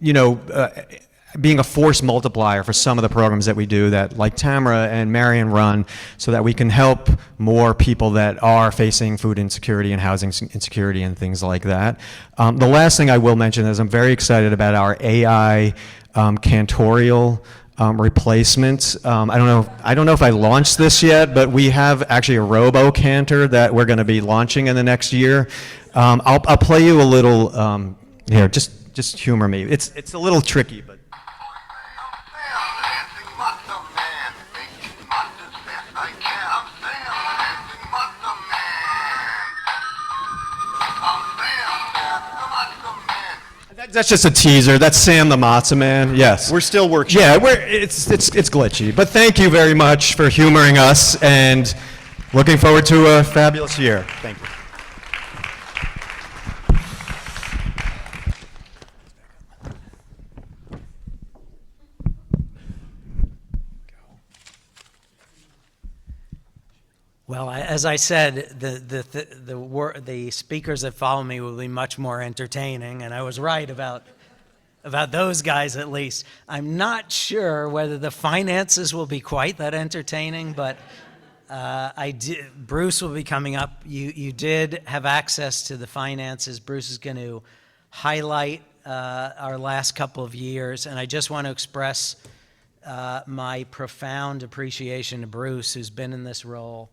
being a force multiplier for some of the programs that we do that, like Tamara and Marion run, so that we can help more people that are facing food insecurity and housing insecurity and things like that. The last thing I will mention is I'm very excited about our AI cantorial replacement. I don't know if I launched this yet, but we have actually a robo cantor that we're going to be launching in the next year. I'll play you a little here. Just humor me. It's a little tricky, but. That's just a teaser. That's Sam the Matzah Man. Yes. We're still workshopping. Yeah, it's glitchy. But thank you very much for humoring us, and looking forward to a fabulous year. Thank you. Well, as I said, the speakers that follow me will be much more entertaining, and I was right about those guys at least. I'm not sure whether the finances will be quite that entertaining, but Bruce will be coming up. You did have access to the finances. Bruce is going to highlight our last couple of years, and I just want to express my profound appreciation to Bruce, who's been in this role,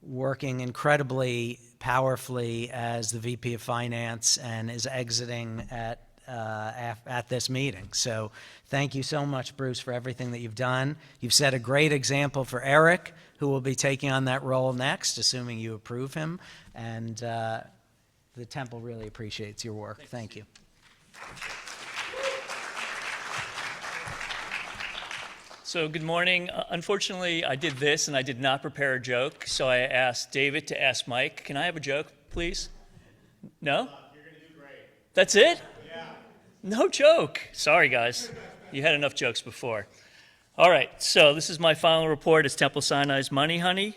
working incredibly powerfully as the VP of Finance and is exiting at this meeting. So thank you so much, Bruce, for everything that you've done. You've set a great example for Eric, who will be taking on that role next, assuming you approve him. And the temple really appreciates your work. Thank you. So good morning. Unfortunately, I did this and I did not prepare a joke, so I asked David to ask Mike. Can I have a joke, please? No? You're going to do great. That's it? Yeah. No joke. Sorry, guys. You had enough jokes before. All right, so this is my final report as Temple Sinai's Money Honey.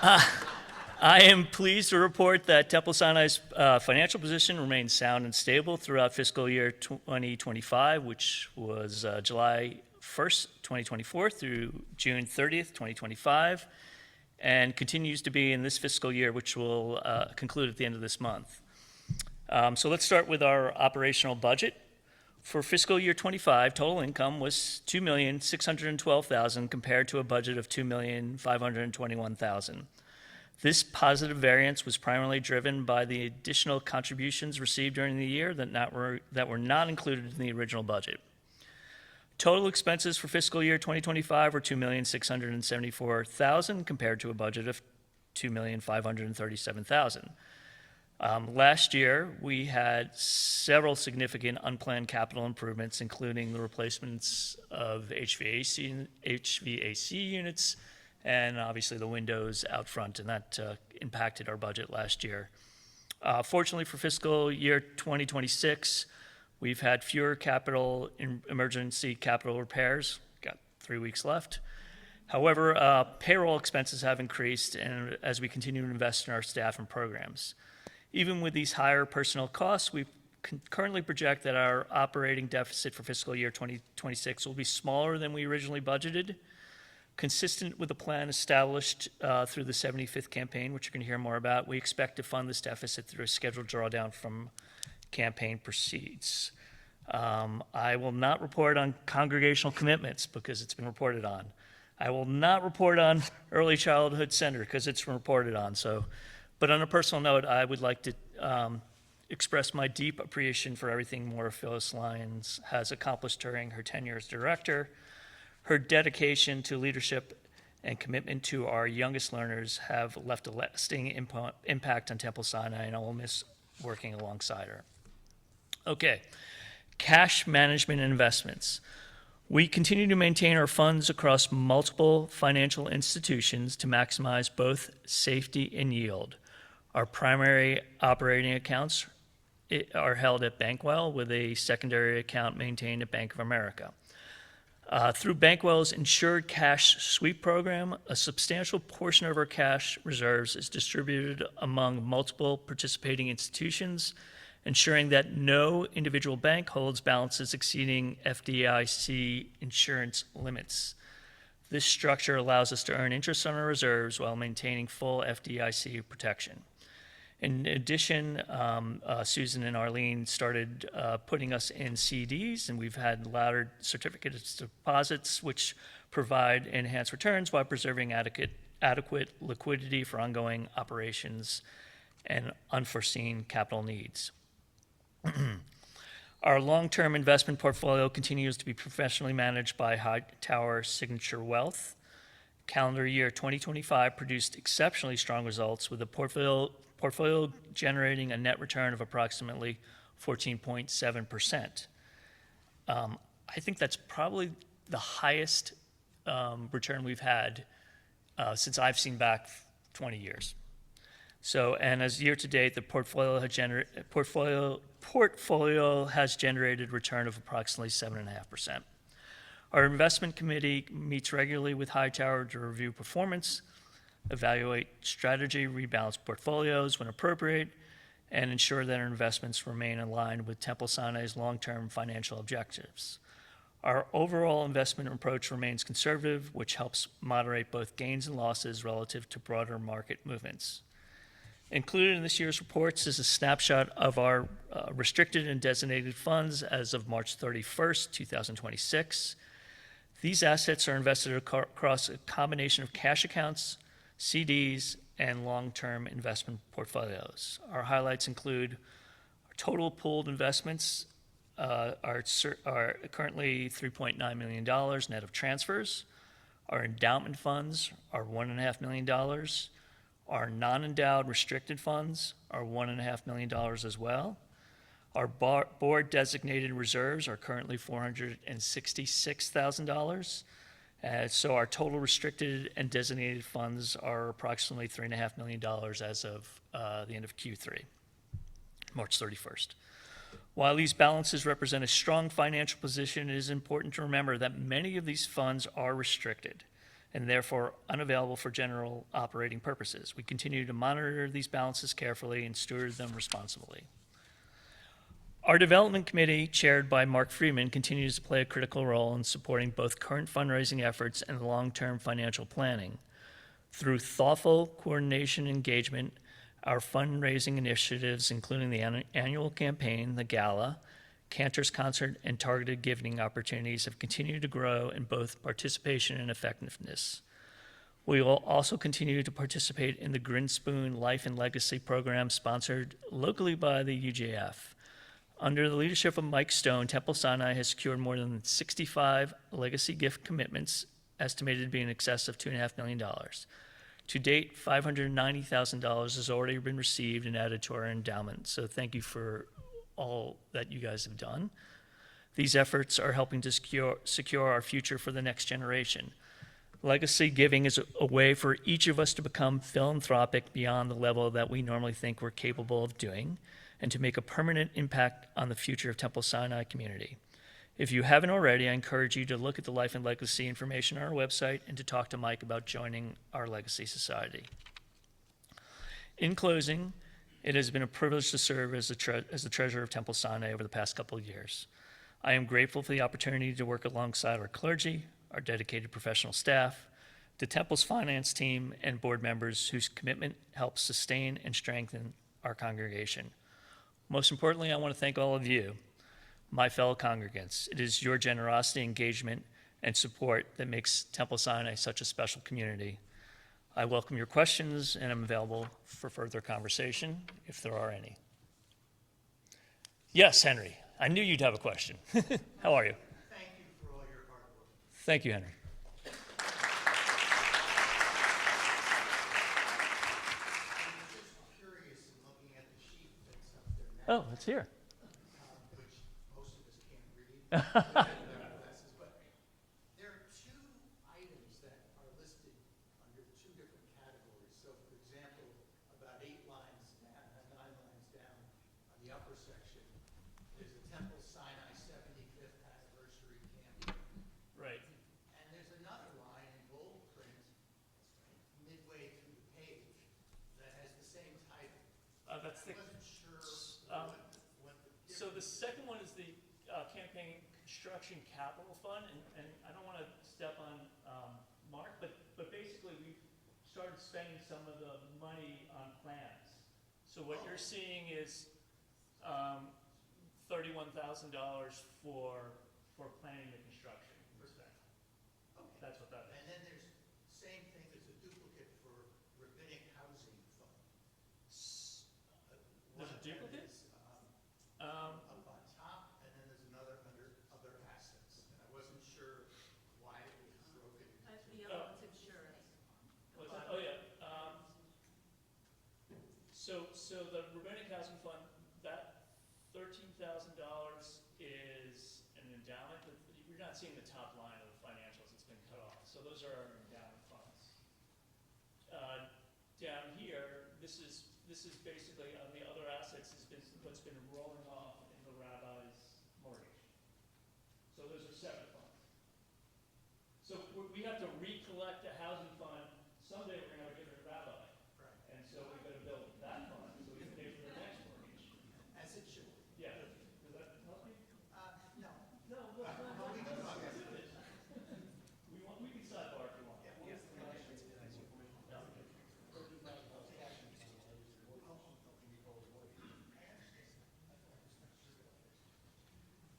I am pleased to report that Temple Sinai's financial position remains sound and stable throughout fiscal year 2025, which was July 1st, 2024 through June 30th, 2025, and continues to be in this fiscal year, which will conclude at the end of this month. So let's start with our operational budget. For fiscal year 25, total income was $2,612,000 compared to a budget of $2,521,000. This positive variance was primarily driven by the additional contributions received during the year that were not included in the original budget. Total expenses for fiscal year 2025 were $2,674,000 compared to a budget of $2,537,000. Last year, we had several significant unplanned capital improvements, including the replacements of HVAC units and obviously the windows out front, and that impacted our budget last year. Fortunately for fiscal year 2026, we've had fewer emergency capital repairs, got 3 weeks left. However, payroll expenses have increased and as we continue to invest in our staff and programs. Even with these higher personnel costs, we currently project that our operating deficit for fiscal year 2026 will be smaller than we originally budgeted. Consistent with the plan established through the 75th campaign, which you're going to hear more about, we expect to fund this deficit through a scheduled drawdown from campaign proceeds. I will not report on congregational commitments because it's been reported on. I will not report on Early Childhood Center because it's been reported on. But on a personal note, I would like to express my deep appreciation for everything Maura Phyllis Lyons has accomplished during her tenure as director. Her dedication to leadership and commitment to our youngest learners have left a lasting impact on Temple Sinai, and I will miss working alongside her. Okay, cash management and investments. We continue to maintain our funds across multiple financial institutions to maximize both safety and yield. Our primary operating accounts are held at Bankwell with a secondary account maintained at Bank of America. Through Bankwell's Insured Cash Sweep program, a substantial portion of our cash reserves is distributed among multiple participating institutions, ensuring that no individual bank holds balances exceeding FDIC insurance limits. This structure allows us to earn interest on our reserves while maintaining full FDIC protection. In addition, Susan and Arlene started putting us in CDs, and we've had laddered certificates of deposits, which provide enhanced returns while preserving adequate liquidity for ongoing operations and unforeseen capital needs. Our long-term investment portfolio continues to be professionally managed by Hightower Signature Wealth. Calendar year 2025 produced exceptionally strong results with the portfolio generating a net return of approximately 14.7%. I think that's probably the highest return we've had since I've seen back 20 years. And as year to date, the portfolio has generated return of approximately 7.5%. Our investment committee meets regularly with Hightower to review performance, evaluate strategy, rebalance portfolios when appropriate, and ensure that our investments remain aligned with Temple Sinai's long-term financial objectives. Our overall investment approach remains conservative, which helps moderate both gains and losses relative to broader market movements. Included in this year's reports is a snapshot of our restricted and designated funds as of March 31st, 2026. These assets are invested across a combination of cash accounts, CDs, and long-term investment portfolios. Our highlights include our total pooled investments are currently $3.9 million net of transfers. Our endowment funds are $1.5 million. Our non-endowed restricted funds are $1.5 million as well. Our board designated reserves are currently $466,000. So our total restricted and designated funds are approximately $3.5 million as of the end of Q3, March 31st. While these balances represent a strong financial position, it is important to remember that many of these funds are restricted and therefore unavailable for general operating purposes. We continue to monitor these balances carefully and steward them responsibly. Our development committee, chaired by Mark Friedman, continues to play a critical role in supporting both current fundraising efforts and long-term financial planning. Through thoughtful coordination and engagement, our fundraising initiatives, including the annual campaign, the gala, Cantor's concert, and targeted giving opportunities have continued to grow in both participation and effectiveness. We will also continue to participate in the Grinspoon Life and Legacy program sponsored locally by the UJF. Under the leadership of Mike Stone, Temple Sinai has secured more than 65 legacy gift commitments, estimated to be in excess of $2.5 million. To date, $590,000 has already been received and added to our endowment, so thank you for all that you guys have done. These efforts are helping to secure our future for the next generation. Legacy giving is a way for each of us to become philanthropic beyond the level that we normally think we're capable of doing, and to make a permanent impact on the future of Temple Sinai community. If you haven't already, I encourage you to look at the Life and Legacy information on our website and to talk to Mike about joining our Legacy Society. In closing, it has been a privilege to serve as the treasurer of Temple Sinai over the past couple of years. I am grateful for the opportunity to work alongside our clergy, our dedicated professional staff, the Temple's finance team, and board members whose commitment helps sustain and strengthen our congregation. Most importantly, I want to thank all of you, my fellow congregants. It is your generosity, engagement, and support that makes Temple Sinai such a special community. I welcome your questions, and I'm available for further conversation if there are any. Yes, Henry, I knew you'd have a question. How are you? Thank you for all your hard work. Thank you, Henry. Oh, it's here. Which most of us can't read. But there are two items that are listed under two different categories. So, for example, about 8 lines down, 9 lines down on the upper section, there's a Temple Sinai 75th anniversary campaign. Right. And there's another line in bold print, midway through the page, that has the same title. That's the. I wasn't sure. So the second one is the Campaign Construction Capital Fund, and I don't want to step on Mark, but basically we've started spending some of the money on plans. So what you're seeing is $31,000 for planning the construction. Okay. That's what that is. And then there's same thing, there's a duplicate for Rabbinic Housing Fund. There's a duplicate? Up on top, and then there's another under other assets. And I wasn't sure why it was broken. That's the other one's insurance. What's that? Oh, yeah. So the Rabbinic Housing Fund, that $13,000 is an endowment, but you're not seeing the top line of the financials. It's been cut off. So those are our endowment funds. Down here, this is basically on the other assets has been what's been rolling off in the rabbi's mortgage. So those are separate funds. So we have to recollect a housing fund. Someday we're going to have a different rabbi. Right. And so we've got to build that fund so we can pay for the next mortgage. As it should. Yeah. Does that help me? No. No, we can talk about it. We can sidebar if you want.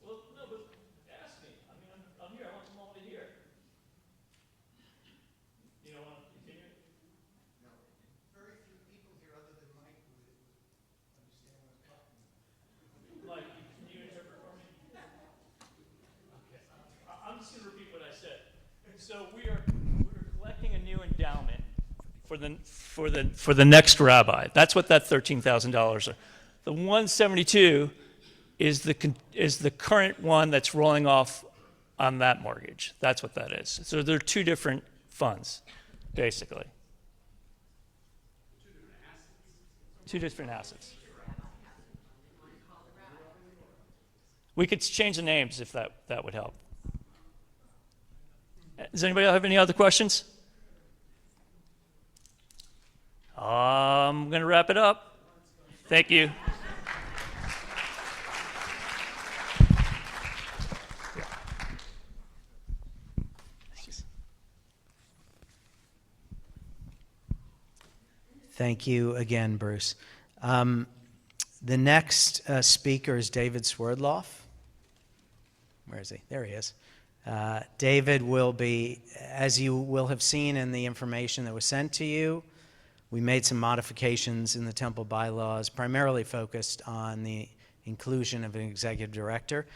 Well, no, but ask me. I mean, I'm here. I want them all to hear. You don't want to continue? No. Very few people here other than Mike would understand what I'm talking about. Mike, can you interpret for me? Okay. I'm just going to repeat what I said. So we're collecting a new endowment for the next rabbi. That's what that $13,000 are. The 172 is the current one that's rolling off on that mortgage. That's what that is. So they're two different funds, basically. Two different assets. We could change the names if that would help. Does anybody have any other questions? I'm going to wrap it up. Thank you. Thank you again, Bruce. The next speaker is David Swerdloff. Where is he? There he is. David will be, as you will have seen in the information that was sent to you, we made some modifications in the temple bylaws, primarily focused on the inclusion of an executive director.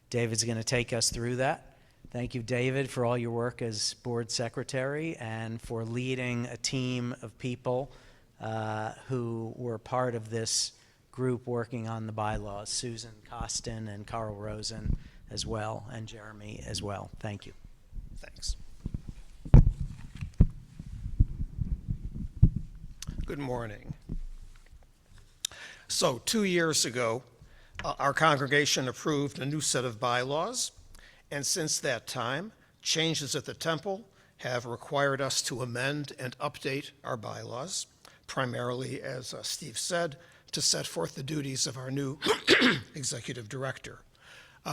David's going to take us through that. Thank you, David, for all your work as board secretary and for leading a team of people who were part of this group working on the bylaws, Susan Costin and Carl Rosen as well, and Jeremy as well. Thank you. Thanks. Good morning. So 2 years ago, our congregation approved a new set of bylaws, and since that time, changes at the temple have required us to amend and update our bylaws, primarily, as Steve said, to set forth the duties of our new executive director.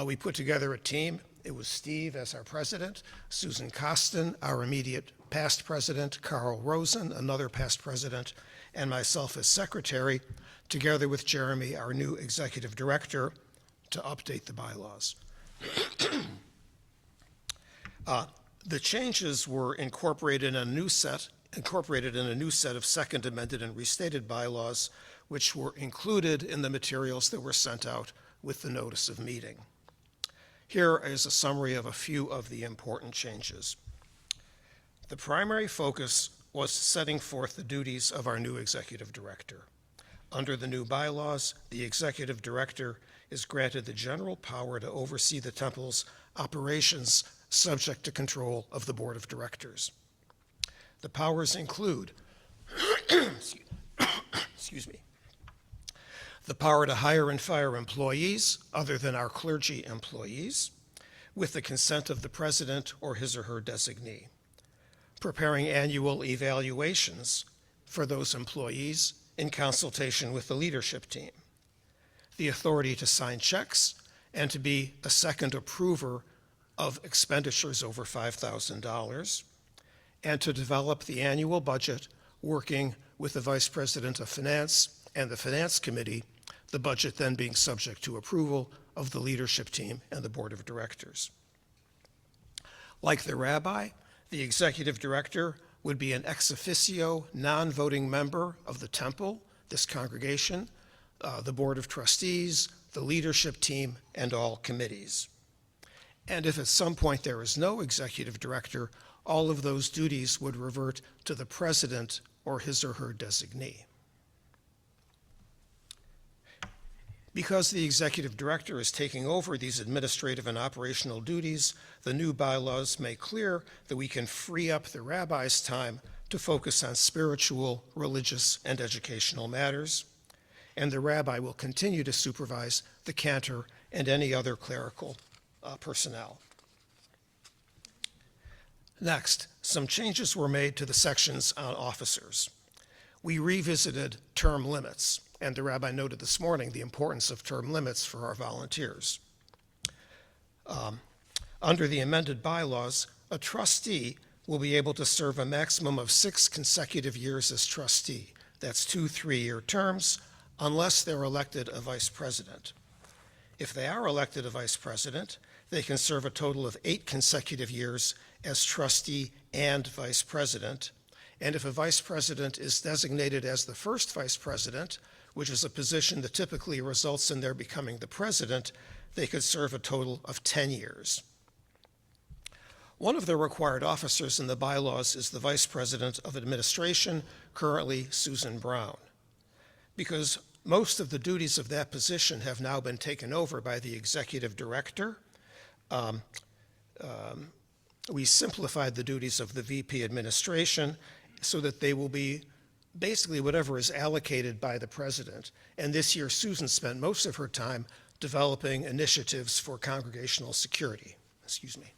We put together a team. It was Steve as our president, Susan Costin, our immediate past president, Carl Rosen, another past president, and myself as secretary, together with Jeremy, our new executive director, to update the bylaws. The changes were incorporated in a new set of second amended and restated bylaws, which were included in the materials that were sent out with the notice of meeting. Here is a summary of a few of the important changes. The primary focus was setting forth the duties of our new executive director. Under the new bylaws, the executive director is granted the general power to oversee the temple's operations subject to control of the board of directors. The powers include, excuse me, the power to hire and fire employees other than our clergy employees with the consent of the president or his or her designee, preparing annual evaluations for those employees in consultation with the leadership team, the authority to sign checks and to be a second approver of expenditures over $5,000, and to develop the annual budget working with the Vice President of Finance and the Finance Committee, the budget then being subject to approval of the leadership team and the board of directors. Like the rabbi, the executive director would be an ex officio, non-voting member of the temple, this congregation, the board of trustees, the leadership team, and all committees. And if at some point there is no executive director, all of those duties would revert to the president or his or her designee. Because the executive director is taking over these administrative and operational duties, the new bylaws make clear that we can free up the rabbi's time to focus on spiritual, religious, and educational matters, and the rabbi will continue to supervise the cantor and any other clerical personnel. Next, some changes were made to the sections on officers. We revisited term limits, and the rabbi noted this morning the importance of term limits for our volunteers. Under the amended bylaws, a trustee will be able to serve a maximum of 6 consecutive years as trustee. That's 2 3-year terms, unless they're elected a vice president. If they are elected a vice president, they can serve a total of 8 consecutive years as trustee and vice president. And if a vice president is designated as the first vice president, which is a position that typically results in their becoming the president, they could serve a total of 10 years. One of the required officers in the bylaws is the Vice President of Administration, currently Susan Brown. Because most of the duties of that position have now been taken over by the Executive Director, we simplified the duties of the VP Administration so that they will be basically whatever is allocated by the President. And this year, Susan spent most of her time developing initiatives for congregational security. Excuse me.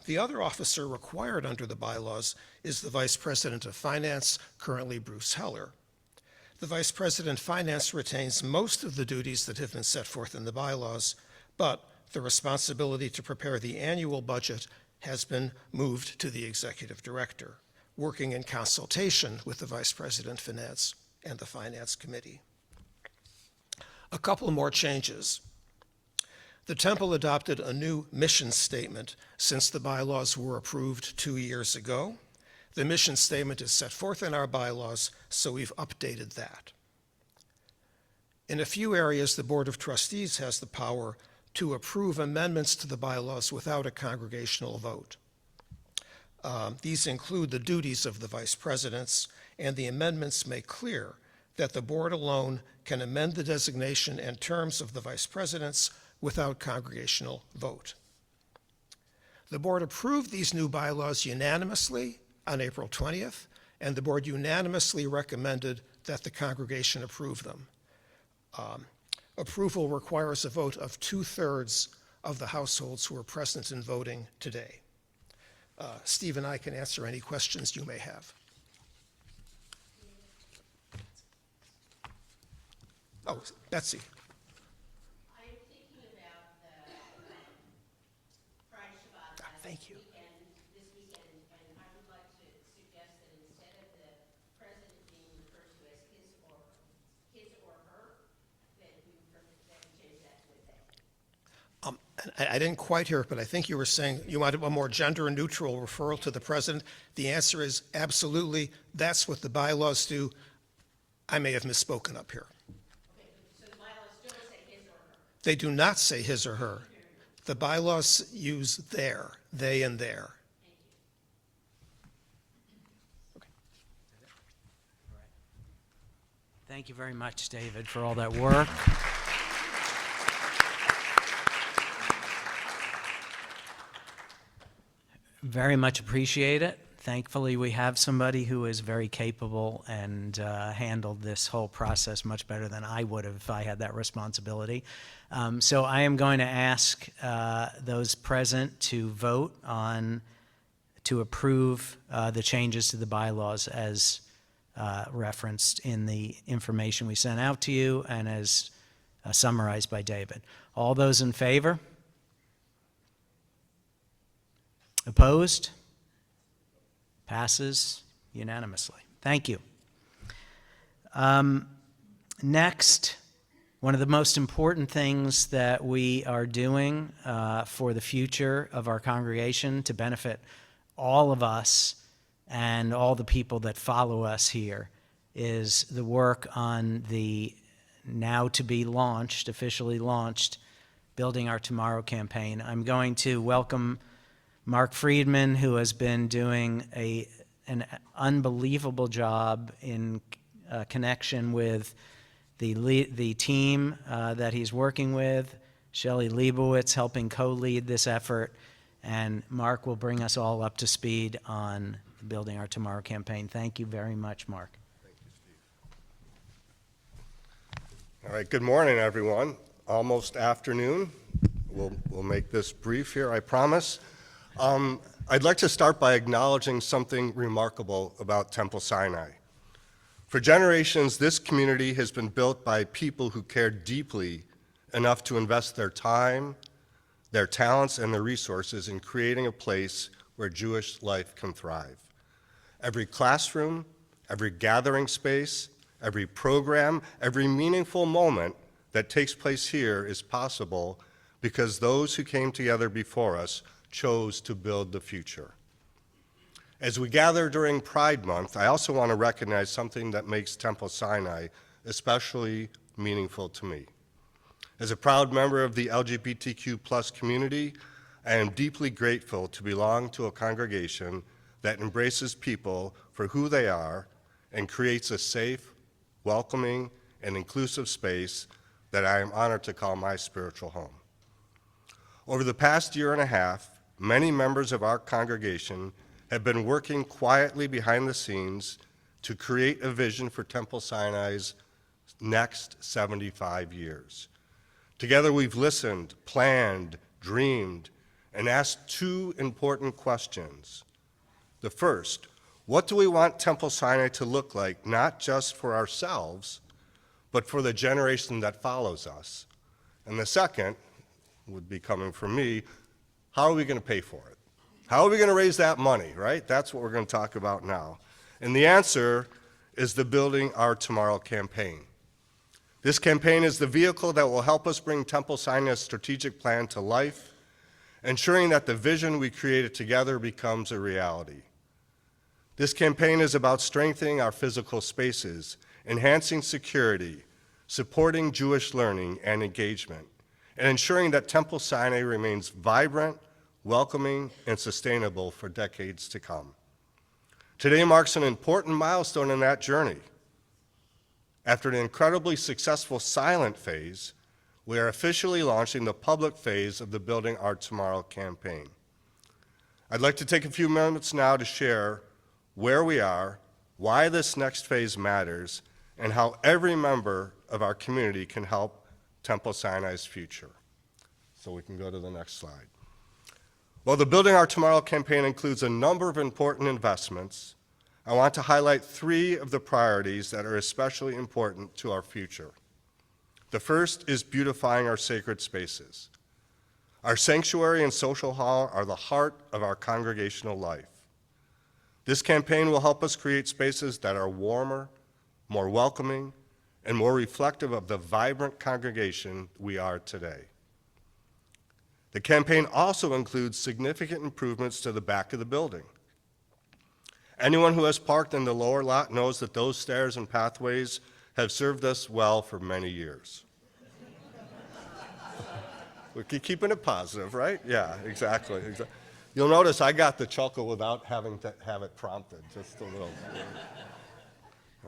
The other officer required under the bylaws is the Vice President of Finance, currently Bruce Heller. The Vice President of Finance retains most of the duties that have been set forth in the bylaws, but the responsibility to prepare the annual budget has been moved to the executive director, working in consultation with the Vice President Finance and the Finance Committee. A couple more changes. The temple adopted a new mission statement since the bylaws were approved 2 years ago. The mission statement is set forth in our bylaws, so we've updated that. In a few areas, the Board of Trustees has the power to approve amendments to the bylaws without a congregational vote. These include the duties of the vice presidents, and the amendments make clear that the board alone can amend the designation and terms of the vice presidents without congregational vote. The board approved these new bylaws unanimously on April 20th, and the board unanimously recommended that the congregation approve them. Approval requires a vote of 2/3 of the households who are present in voting today. Steve and I can answer any questions you may have. Oh, Betsy. I'm thinking about the Friday Shabbat Thank you. this weekend, and I would like to suggest that instead of the president being referred to as his or her, that we change that to a they. I didn't quite hear it, but I think you were saying you wanted a more gender-neutral referral to the president. The answer is absolutely. That's what the bylaws do. I may have misspoken up here. Okay, so the bylaws still say his or her. They do not say his or her. The bylaws use their, they and their. Thank you very much, David, for all that work. Very much appreciate it. Thankfully, we have somebody who is very capable and handled this whole process much better than I would have if I had that responsibility. So I am going to ask those present to vote to approve the changes to the bylaws as referenced in the information we sent out to you and as summarized by David. All those in favor? Opposed? Passes unanimously. Thank you. Next, one of the most important things that we are doing for the future of our congregation to benefit all of us and all the people that follow us here is the work on the now to be launched, officially launched, Building Our Tomorrow campaign. I'm going to welcome Mark Friedman, who has been doing an unbelievable job in connection with the team that he's working with, Shelley Leibowitz helping co-lead this effort, and Mark will bring us all up to speed on the Building Our Tomorrow campaign. Thank you very much, Mark. Thank you, Steve. All right, good morning, everyone. Almost afternoon. We'll make this brief here, I promise. I'd like to start by acknowledging something remarkable about Temple Sinai. For generations, this community has been built by people who cared deeply enough to invest their time, their talents, and their resources in creating a place where Jewish life can thrive. Every classroom, every gathering space, every program, every meaningful moment that takes place here is possible because those who came together before us chose to build the future. As we gather during Pride Month, I also want to recognize something that makes Temple Sinai especially meaningful to me. As a proud member of the LGBTQ+ community, I am deeply grateful to belong to a congregation that embraces people for who they are and creates a safe, welcoming, and inclusive space that I am honored to call my spiritual home. Over the past year and a half, many members of our congregation have been working quietly behind the scenes to create a vision for Temple Sinai's next 75 years. Together we've listened, planned, dreamed, and asked two important questions. The first, what do we want Temple Sinai to look like, not just for ourselves, but for the generation that follows us? And the second would be coming from me, how are we going to pay for it? How are we going to raise that money, right? That's what we're going to talk about now. And the answer is the Building Our Tomorrow campaign. This campaign is the vehicle that will help us bring Temple Sinai's strategic plan to life, ensuring that the vision we created together becomes a reality. This campaign is about strengthening our physical spaces, enhancing security, supporting Jewish learning and engagement, and ensuring that Temple Sinai remains vibrant, welcoming, and sustainable for decades to come. Today marks an important milestone in that journey. After an incredibly successful silent phase, we are officially launching the public phase of the Building Our Tomorrow campaign. I'd like to take a few minutes now to share where we are, why this next phase matters, and how every member of our community can help Temple Sinai's future. So we can go to the next slide. While the Building Our Tomorrow campaign includes a number of important investments, I want to highlight 3 of the priorities that are especially important to our future. The first is beautifying our sacred spaces. Our sanctuary and social hall are the heart of our congregational life. This campaign will help us create spaces that are warmer, more welcoming, and more reflective of the vibrant congregation we are today. The campaign also includes significant improvements to the back of the building. Anyone who has parked in the lower lot knows that those stairs and pathways have served us well for many years. We keep keeping it positive, right? Yeah, exactly. You'll notice I got the chuckle without having to have it prompted, just a little.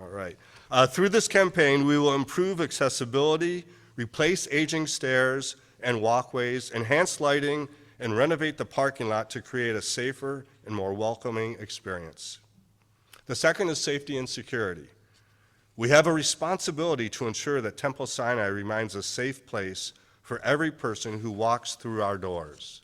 All right. Through this campaign, we will improve accessibility, replace aging stairs and walkways, enhance lighting, and renovate the parking lot to create a safer and more welcoming experience. The second is safety and security. We have a responsibility to ensure that Temple Sinai remains a safe place for every person who walks through our doors.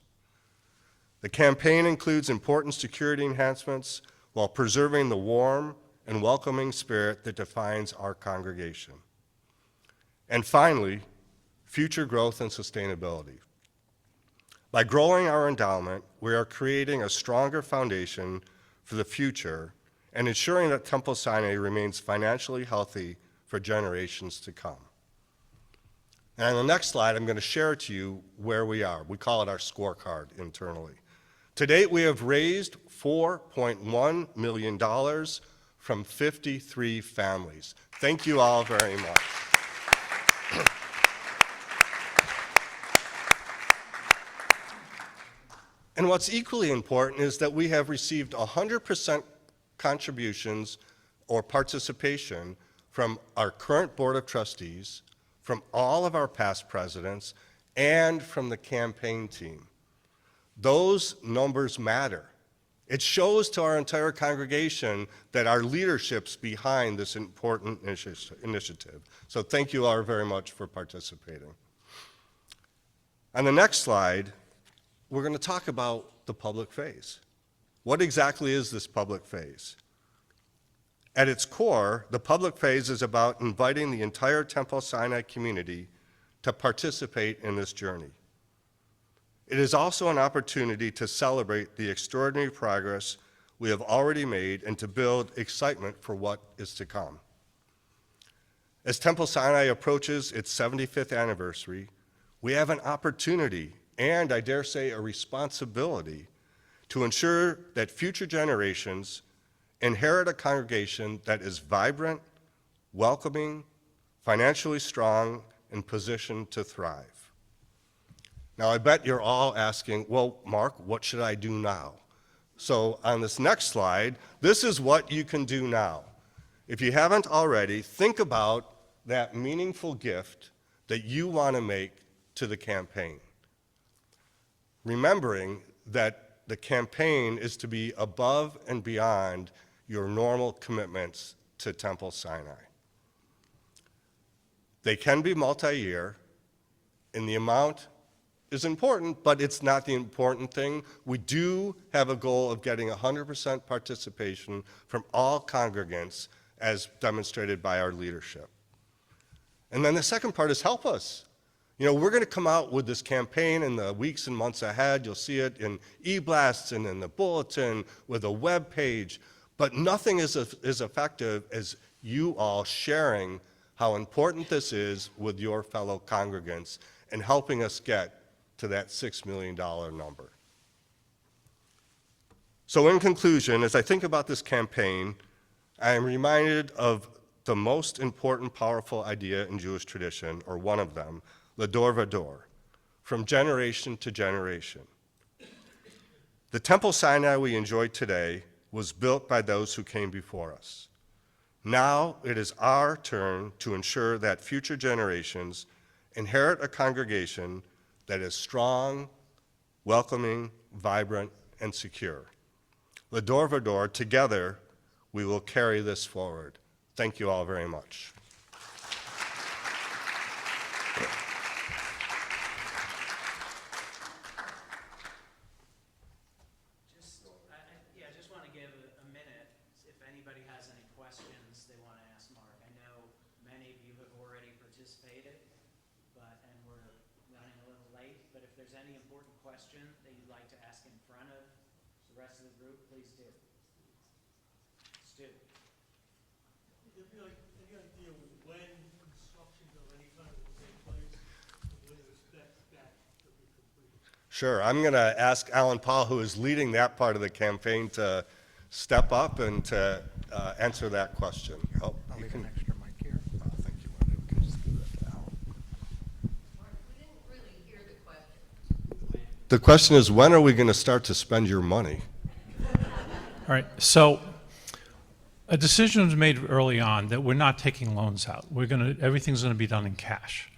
The campaign includes important security enhancements while preserving the warm and welcoming spirit that defines our congregation. And finally, future growth and sustainability. By growing our endowment, we are creating a stronger foundation for the future and ensuring that Temple Sinai remains financially healthy for generations to come. And on the next slide, I'm going to share to you where we are. We call it our scorecard internally. To date, we have raised $4.1 million from 53 families. Thank you all very much. And what's equally important is that we have received 100% contributions or participation from our current Board of Trustees, from all of our past presidents, and from the campaign team. Those numbers matter. It shows to our entire congregation that our leadership's behind this important initiative. So thank you all very much for participating. On the next slide, we're going to talk about the public phase. What exactly is this public phase? At its core, the public phase is about inviting the entire Temple Sinai community to participate in this journey. It is also an opportunity to celebrate the extraordinary progress we have already made and to build excitement for what is to come. As Temple Sinai approaches its 75th anniversary, we have an opportunity and, I dare say, a responsibility to ensure that future generations inherit a congregation that is vibrant, welcoming, financially strong, and positioned to thrive. Now, I bet you're all asking, well, Mark, what should I do now? So on this next slide, this is what you can do now. If you haven't already, think about that meaningful gift that you want to make to the campaign. Remembering that the campaign is to be above and beyond your normal commitments to Temple Sinai. They can be multi-year, and the amount is important, but it's not the important thing. We do have a goal of getting 100% participation from all congregants as demonstrated by our leadership. And then the second part is help us. You know, we're going to come out with this campaign in the weeks and months ahead. You'll see it in e-blasts and in the bulletin with a web page, but nothing is as effective as you all sharing how important this is with your fellow congregants and helping us get to that $6 million number. So in conclusion, as I think about this campaign, I am reminded of the most important powerful idea in Jewish tradition, or one of them, Lador Vador, from generation to generation. The Temple Sinai we enjoy today was built by those who came before us. Now it is our turn to ensure that future generations inherit a congregation that is strong, welcoming, vibrant, and secure. Lador Vador, together, we will carry this forward. Thank you all very much. I just want to give a minute if anybody has any questions they want to ask Mark. I know many of you have already participated, and we're running a little late, but if there's any important question that you'd like to ask in front of the rest of the group, please do. Stu. Any idea when construction of any kind will take place, and when you expect that to be completed? Sure, I'm going to ask Alan Paul, who is leading that part of the campaign, to step up and to answer that question. Oh, you can. extra mic here. Thank you. We can just give that to Alan. Mark, we didn't really hear the question. The question is, when are we going to start to spend your money? All right, so a decision was made early on that we're not taking loans out. Everything's gonna be done in cash.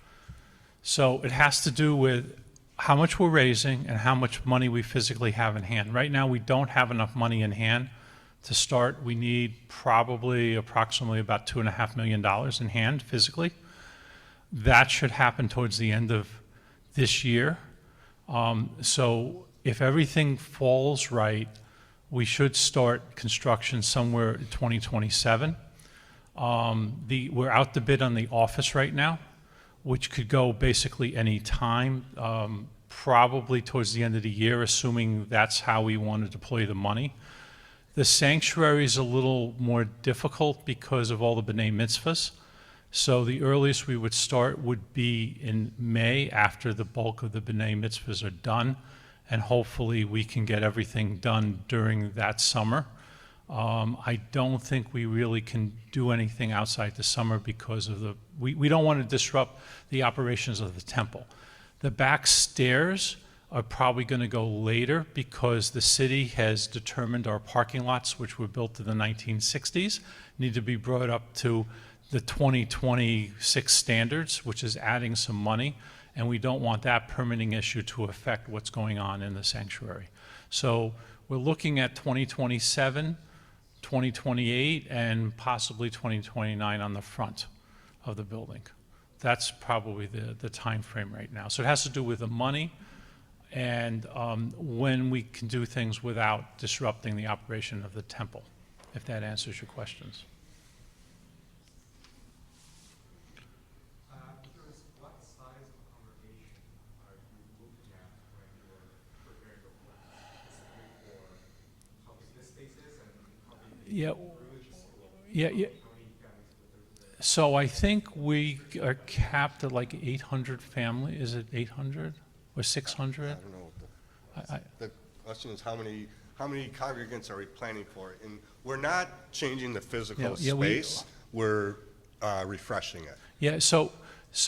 So it has to do with how much we're raising and how much money we physically have in hand. Right now, we don't have enough money in hand to start. We need approximately about $2.5 million in hand physically. That should happen towards the end of this year. So if everything falls right, we should start construction somewhere in 2027. We're out to bid on the office right now, which could go basically any time, probably towards the end of the year, assuming that's how we want to deploy the money. The sanctuary is a little more difficult because of all the B'nai Mitzvahs. So the earliest we would start would be in May, after the bulk of the B'nai Mitzvahs are done, and hopefully we can get everything done during that summer. I don't think we really can do anything outside the summer because of we don't want to disrupt the operations of the temple. The back stairs are probably going to go later because the city has determined our parking lots, which were built in the 1960s, need to be brought up to the 2026 standards, which is adding some money, and we don't want that permitting issue to affect what's going on in the sanctuary. So we're looking at 2027, 2028, and possibly 2029 on the front of the building. That's probably the time frame right now. So it has to do with the money and when we can do things without disrupting the operation of the temple, if that answers your questions. What size of congregation are you looking at when you're preparing your plan, specifically for how big this space is and how big the religious school? Yeah. So I think we are capped at like 800 family. Is it 800 or 600? I don't know. The question is, how many congregants are we planning for? And we're not changing the physical space. We're refreshing it. Yeah. So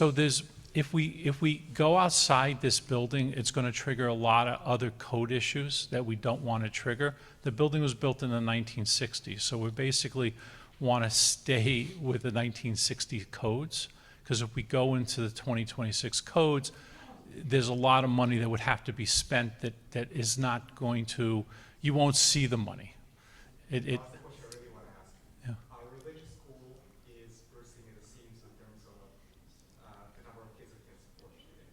there's if we go outside this building, it's going to trigger a lot of other code issues that we don't want to trigger. The building was built in the 1960s, so we basically want to stay with the 1960 codes, because if we go into the 2026 codes, there's a lot of money that would have to be spent that is not going to, you won't see the money. That's the question I really want to ask. Yeah. Our religious school is bursting at the seams in terms of the number of kids it can support today.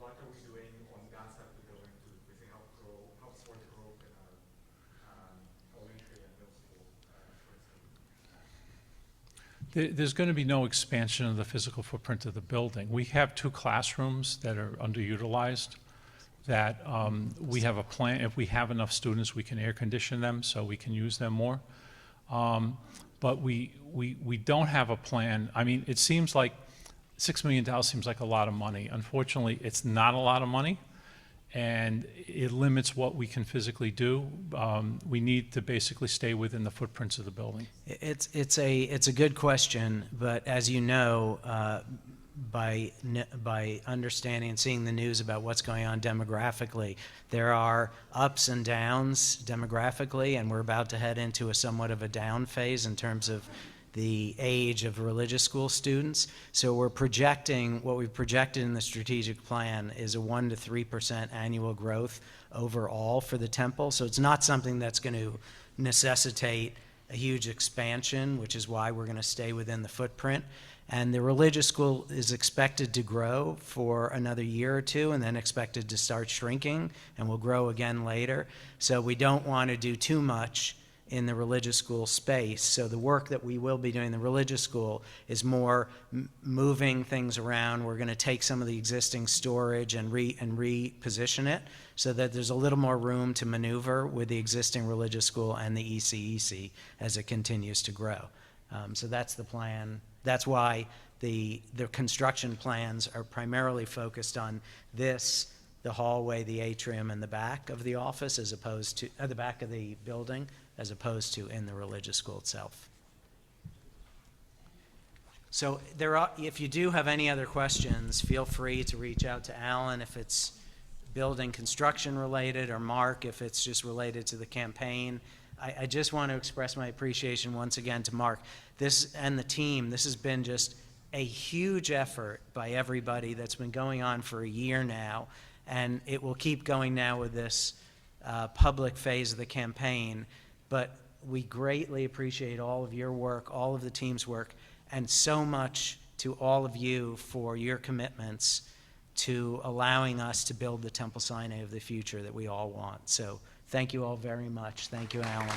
What are we doing on that side of the building to basically help support the growth in our elementary and middle school, for instance? There's going to be no expansion of the physical footprint of the building. We have 2 classrooms that are underutilized that we have a plan, if we have enough students, we can air condition them so we can use them more. But we don't have a plan. I mean, it seems like $6 million seems like a lot of money. Unfortunately, it's not a lot of money, and it limits what we can physically do. We need to basically stay within the footprints of the building. It's a good question, but as you know, by understanding and seeing the news about what's going on demographically, there are ups and downs demographically, and we're about to head into a somewhat of a down phase in terms of the age of religious school students. So we're projecting, what we've projected in the strategic plan is a 1% to 3% annual growth overall for the temple. So it's not something that's going to necessitate a huge expansion, which is why we're going to stay within the footprint. And the religious school is expected to grow for another year or two and then expected to start shrinking and will grow again later. So we don't want to do too much in the religious school space. So the work that we will be doing in the religious school is more moving things around. We're going to take some of the existing storage and reposition it so that there's a little more room to maneuver with the existing religious school and the ECEC as it continues to grow. So that's the plan. That's why the construction plans are primarily focused on this, the hallway, the atrium, and the back of the office, as opposed to the back of the building, as opposed to in the religious school itself. So if you do have any other questions, feel free to reach out to Alan if it's building construction related, or Mark if it's just related to the campaign. I just want to express my appreciation once again to Mark and the team. This has been just a huge effort by everybody that's been going on for a year now, and it will keep going now with this public phase of the campaign. But we greatly appreciate all of your work, all of the team's work, and so much to all of you for your commitments to allowing us to build the Temple Sinai of the future that we all want. So thank you all very much. Thank you, Alan.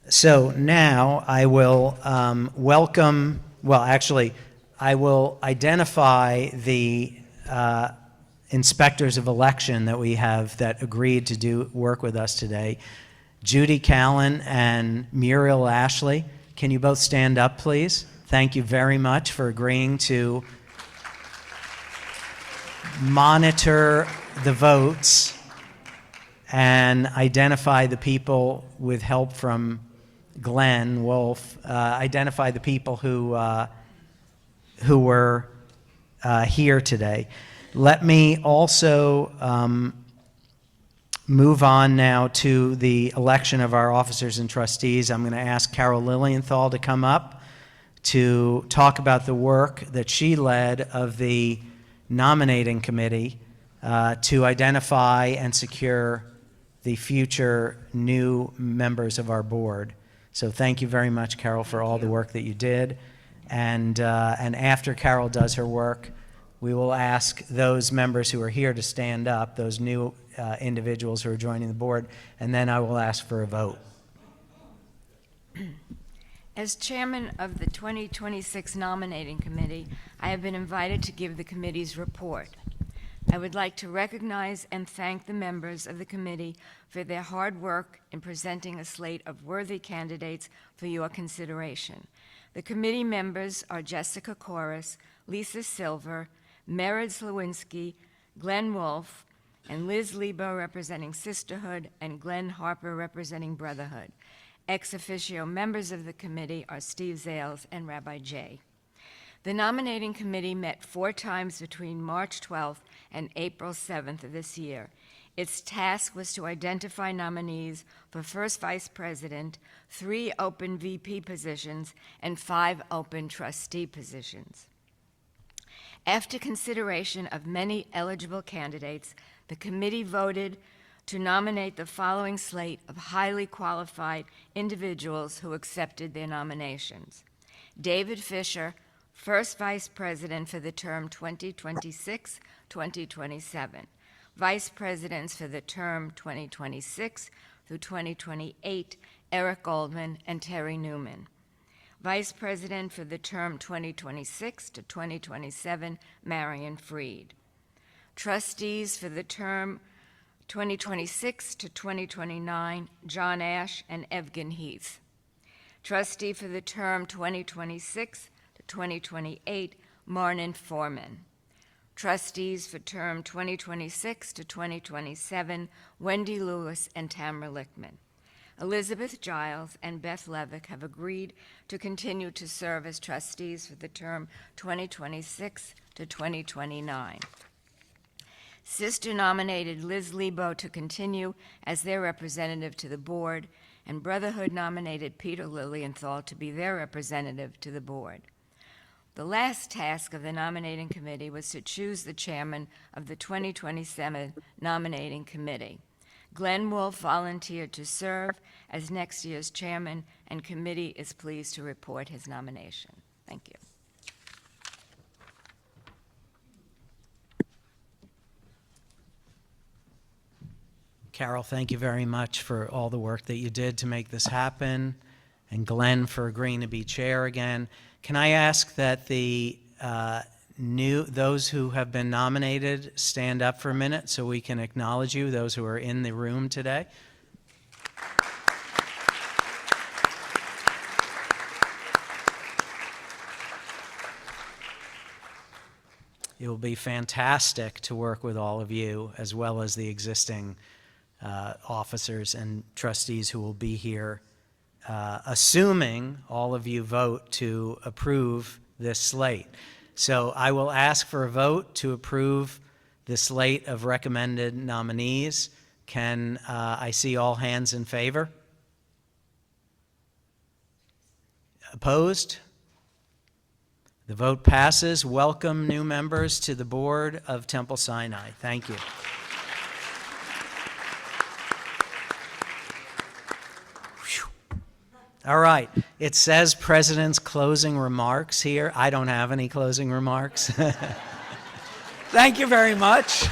So now I will I will identify the inspectors of election that we have that agreed to do work with us today. Judy Callan and Muriel Ashley. Can you both stand up, please? Thank you very much for agreeing to monitor the votes and identify the people, with help from Glenn Wolf, identify the people who were here today. Let me also move on now to the election of our officers and trustees. I'm going to ask Carol Lilienthal to come up to talk about the work that she led of the nominating committee to identify and secure the future new members of our board. So thank you very much, Carol, for all the work that you did. And after Carol does her work, we will ask those members who are here to stand up, those new individuals who are joining the board, and then I will ask for a vote. As chairman of the 2026 nominating committee, I have been invited to give the committee's report. I would like to recognize and thank the members of the committee for their hard work in presenting a slate of worthy candidates for your consideration. The committee members are Jessica Corris, Lisa Silver, Merid Slawinski, Glenn Wolf, and Liz Lebo representing Sisterhood, and Glenn Harper representing Brotherhood. Ex officio members of the committee are Steve Zales and Rabbi Jay. The nominating committee met 4 times between March 12th and April 7th of this year. Its task was to identify nominees for first vice president, 3 open VP positions, and 5 open trustee positions. After consideration of many eligible candidates, the committee voted to nominate the following slate of highly qualified individuals who accepted their nominations: David Fisher, first vice president for the term 2026-2027. Vice Presidents for the term 2026 through 2028, Eric Goldman and Terry Newman. Vice President for the term 2026 to 2027, Marion Freed. Trustees for the term 2026 to 2029, John Ash and Evgen Heath. Trustee for the term 2026 to 2028, Marnin Foreman. Trustees for term 2026 to 2027, Wendy Lewis and Tamara Lichtman. Elizabeth Giles and Beth Levick have agreed to continue to serve as trustees for the term 2026 to 2029. Sister nominated Liz Lebo to continue as their representative to the board, and Brotherhood nominated Peter Lilienthal to be their representative to the board. The last task of the nominating committee was to choose the chairman of the 2027 nominating committee. Glenn Wolfe volunteered to serve as next year's chairman, and committee is pleased to report his nomination. Thank you. Carol, thank you very much for all the work that you did to make this happen, and Glenn for agreeing to be chair again. Can I ask that the those who have been nominated stand up for a minute so we can acknowledge you, those who are in the room today? It will be fantastic to work with all of you, as well as the existing officers and trustees who will be here, assuming all of you vote to approve this slate. So I will ask for a vote to approve the slate of recommended nominees. Can I see all hands in favor? Opposed? The vote passes. Welcome, new members, to the board of Temple Sinai. Thank you. All right. It says President's closing remarks here. I don't have any closing remarks. Thank you very much.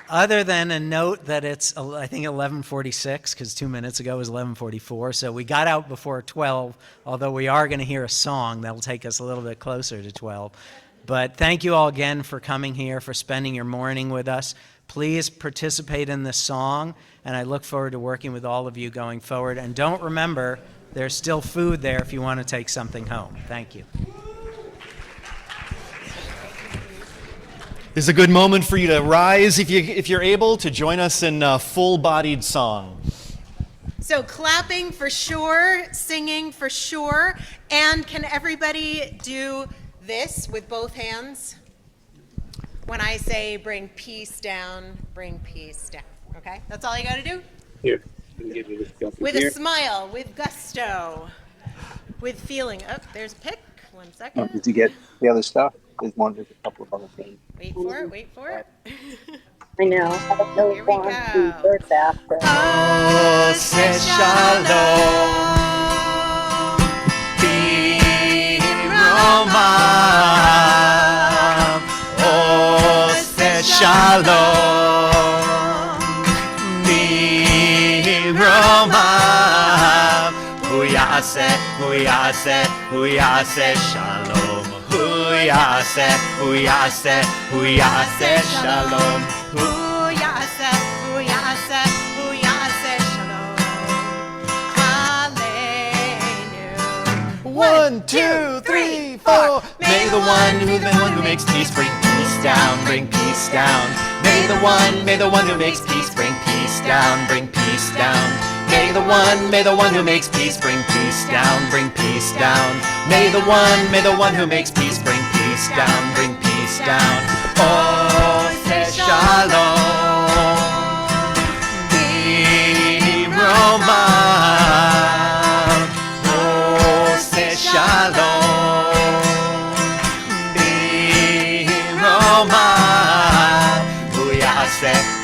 Other than a note that it's, I think, 11:46, because 2 minutes ago was 11:44, so we got out before 12, although we are going to hear a song that'll take us a little bit closer to 12. But thank you all again for coming here, for spending your morning with us. Please participate in this song, and I look forward to working with all of you going forward. And don't remember, there's still food there if you want to take something home. Thank you. This is a good moment for you to rise, if you're able, to join us in a full-bodied song. So clapping for sure, singing for sure, and can everybody do this with both hands? When I say bring peace down, okay? That's all you got to do? Here, let me give you this. With a smile, with gusto, with feeling. Oh, there's a pick. 1 second. Did you get the other stuff? There's a couple of other things. Wait for it. I know. I don't know Here we go. Oh, se shalom, Roma. Oh, se shalom, Roma. Huyase, shalom. Huyase, shalom. Huyase, shalom. Hallelujah. 1, 2, 3, 4. May the one who makes peace bring peace down, bring peace down. May the one who makes peace bring peace down, bring peace down. May the one who makes peace bring peace down, bring peace down. May the one who makes peace bring peace down, bring peace down. Oh, say shalom, be Roma. Oh, say shalom, be Roma.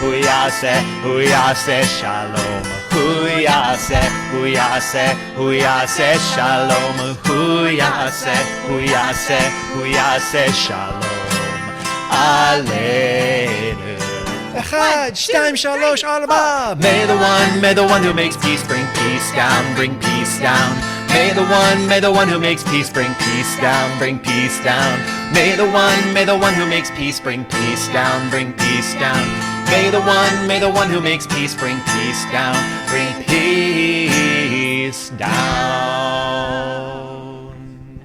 Huyase, shalom. Huyase, shalom. Huyase, shalom. Aleinu. Echad, shtaim, shalosh, arba. May the one who makes peace bring peace down, bring peace down. May the one who makes peace bring peace down, bring peace down. May the one who makes peace bring peace down, bring peace down. May the one who makes peace bring peace down, bring peace down.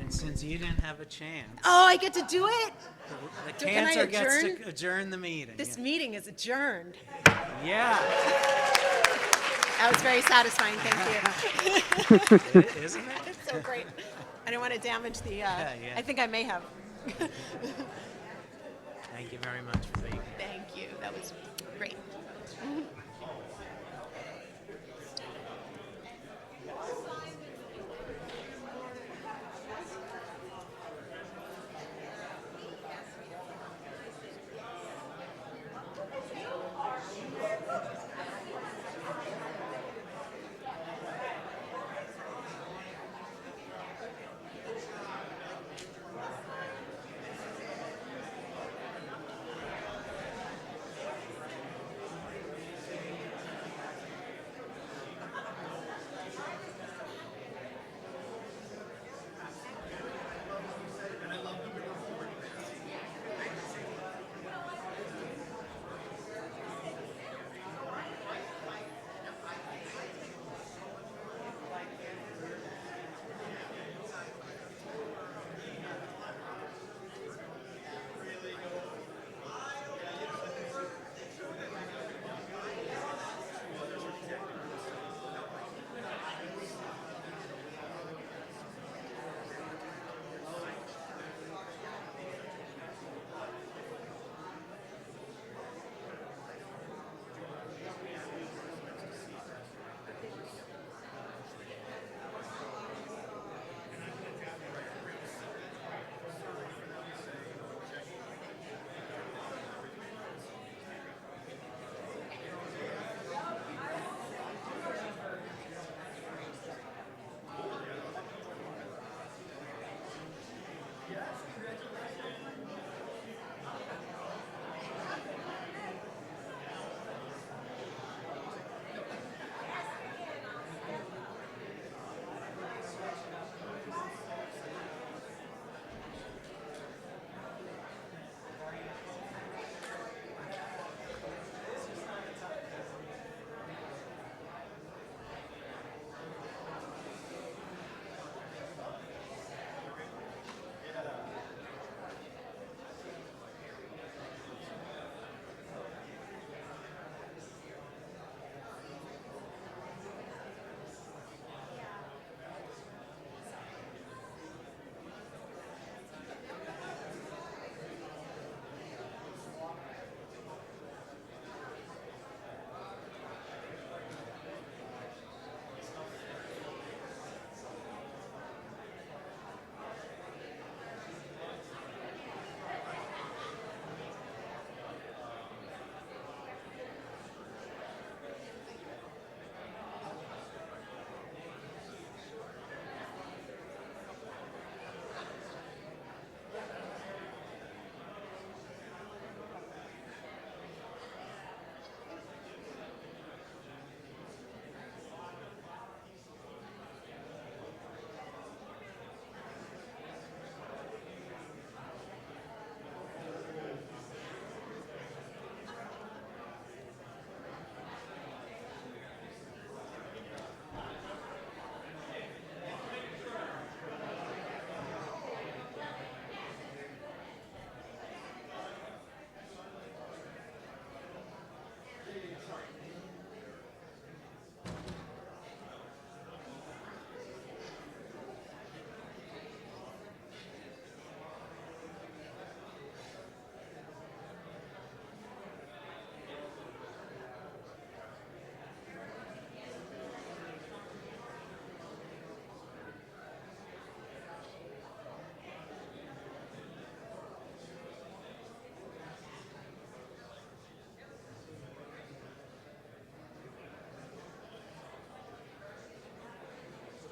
And since you didn't have a chance, Oh, I get to do it? the Can I cancer gets adjourn? to adjourn the meeting. This meeting is adjourned. Yeah. That was very satisfying, thank you. Isn't it? It's so great. I don't want to damage the, yeah. I think I may have. Thank you very much for being here. Thank you, that was great.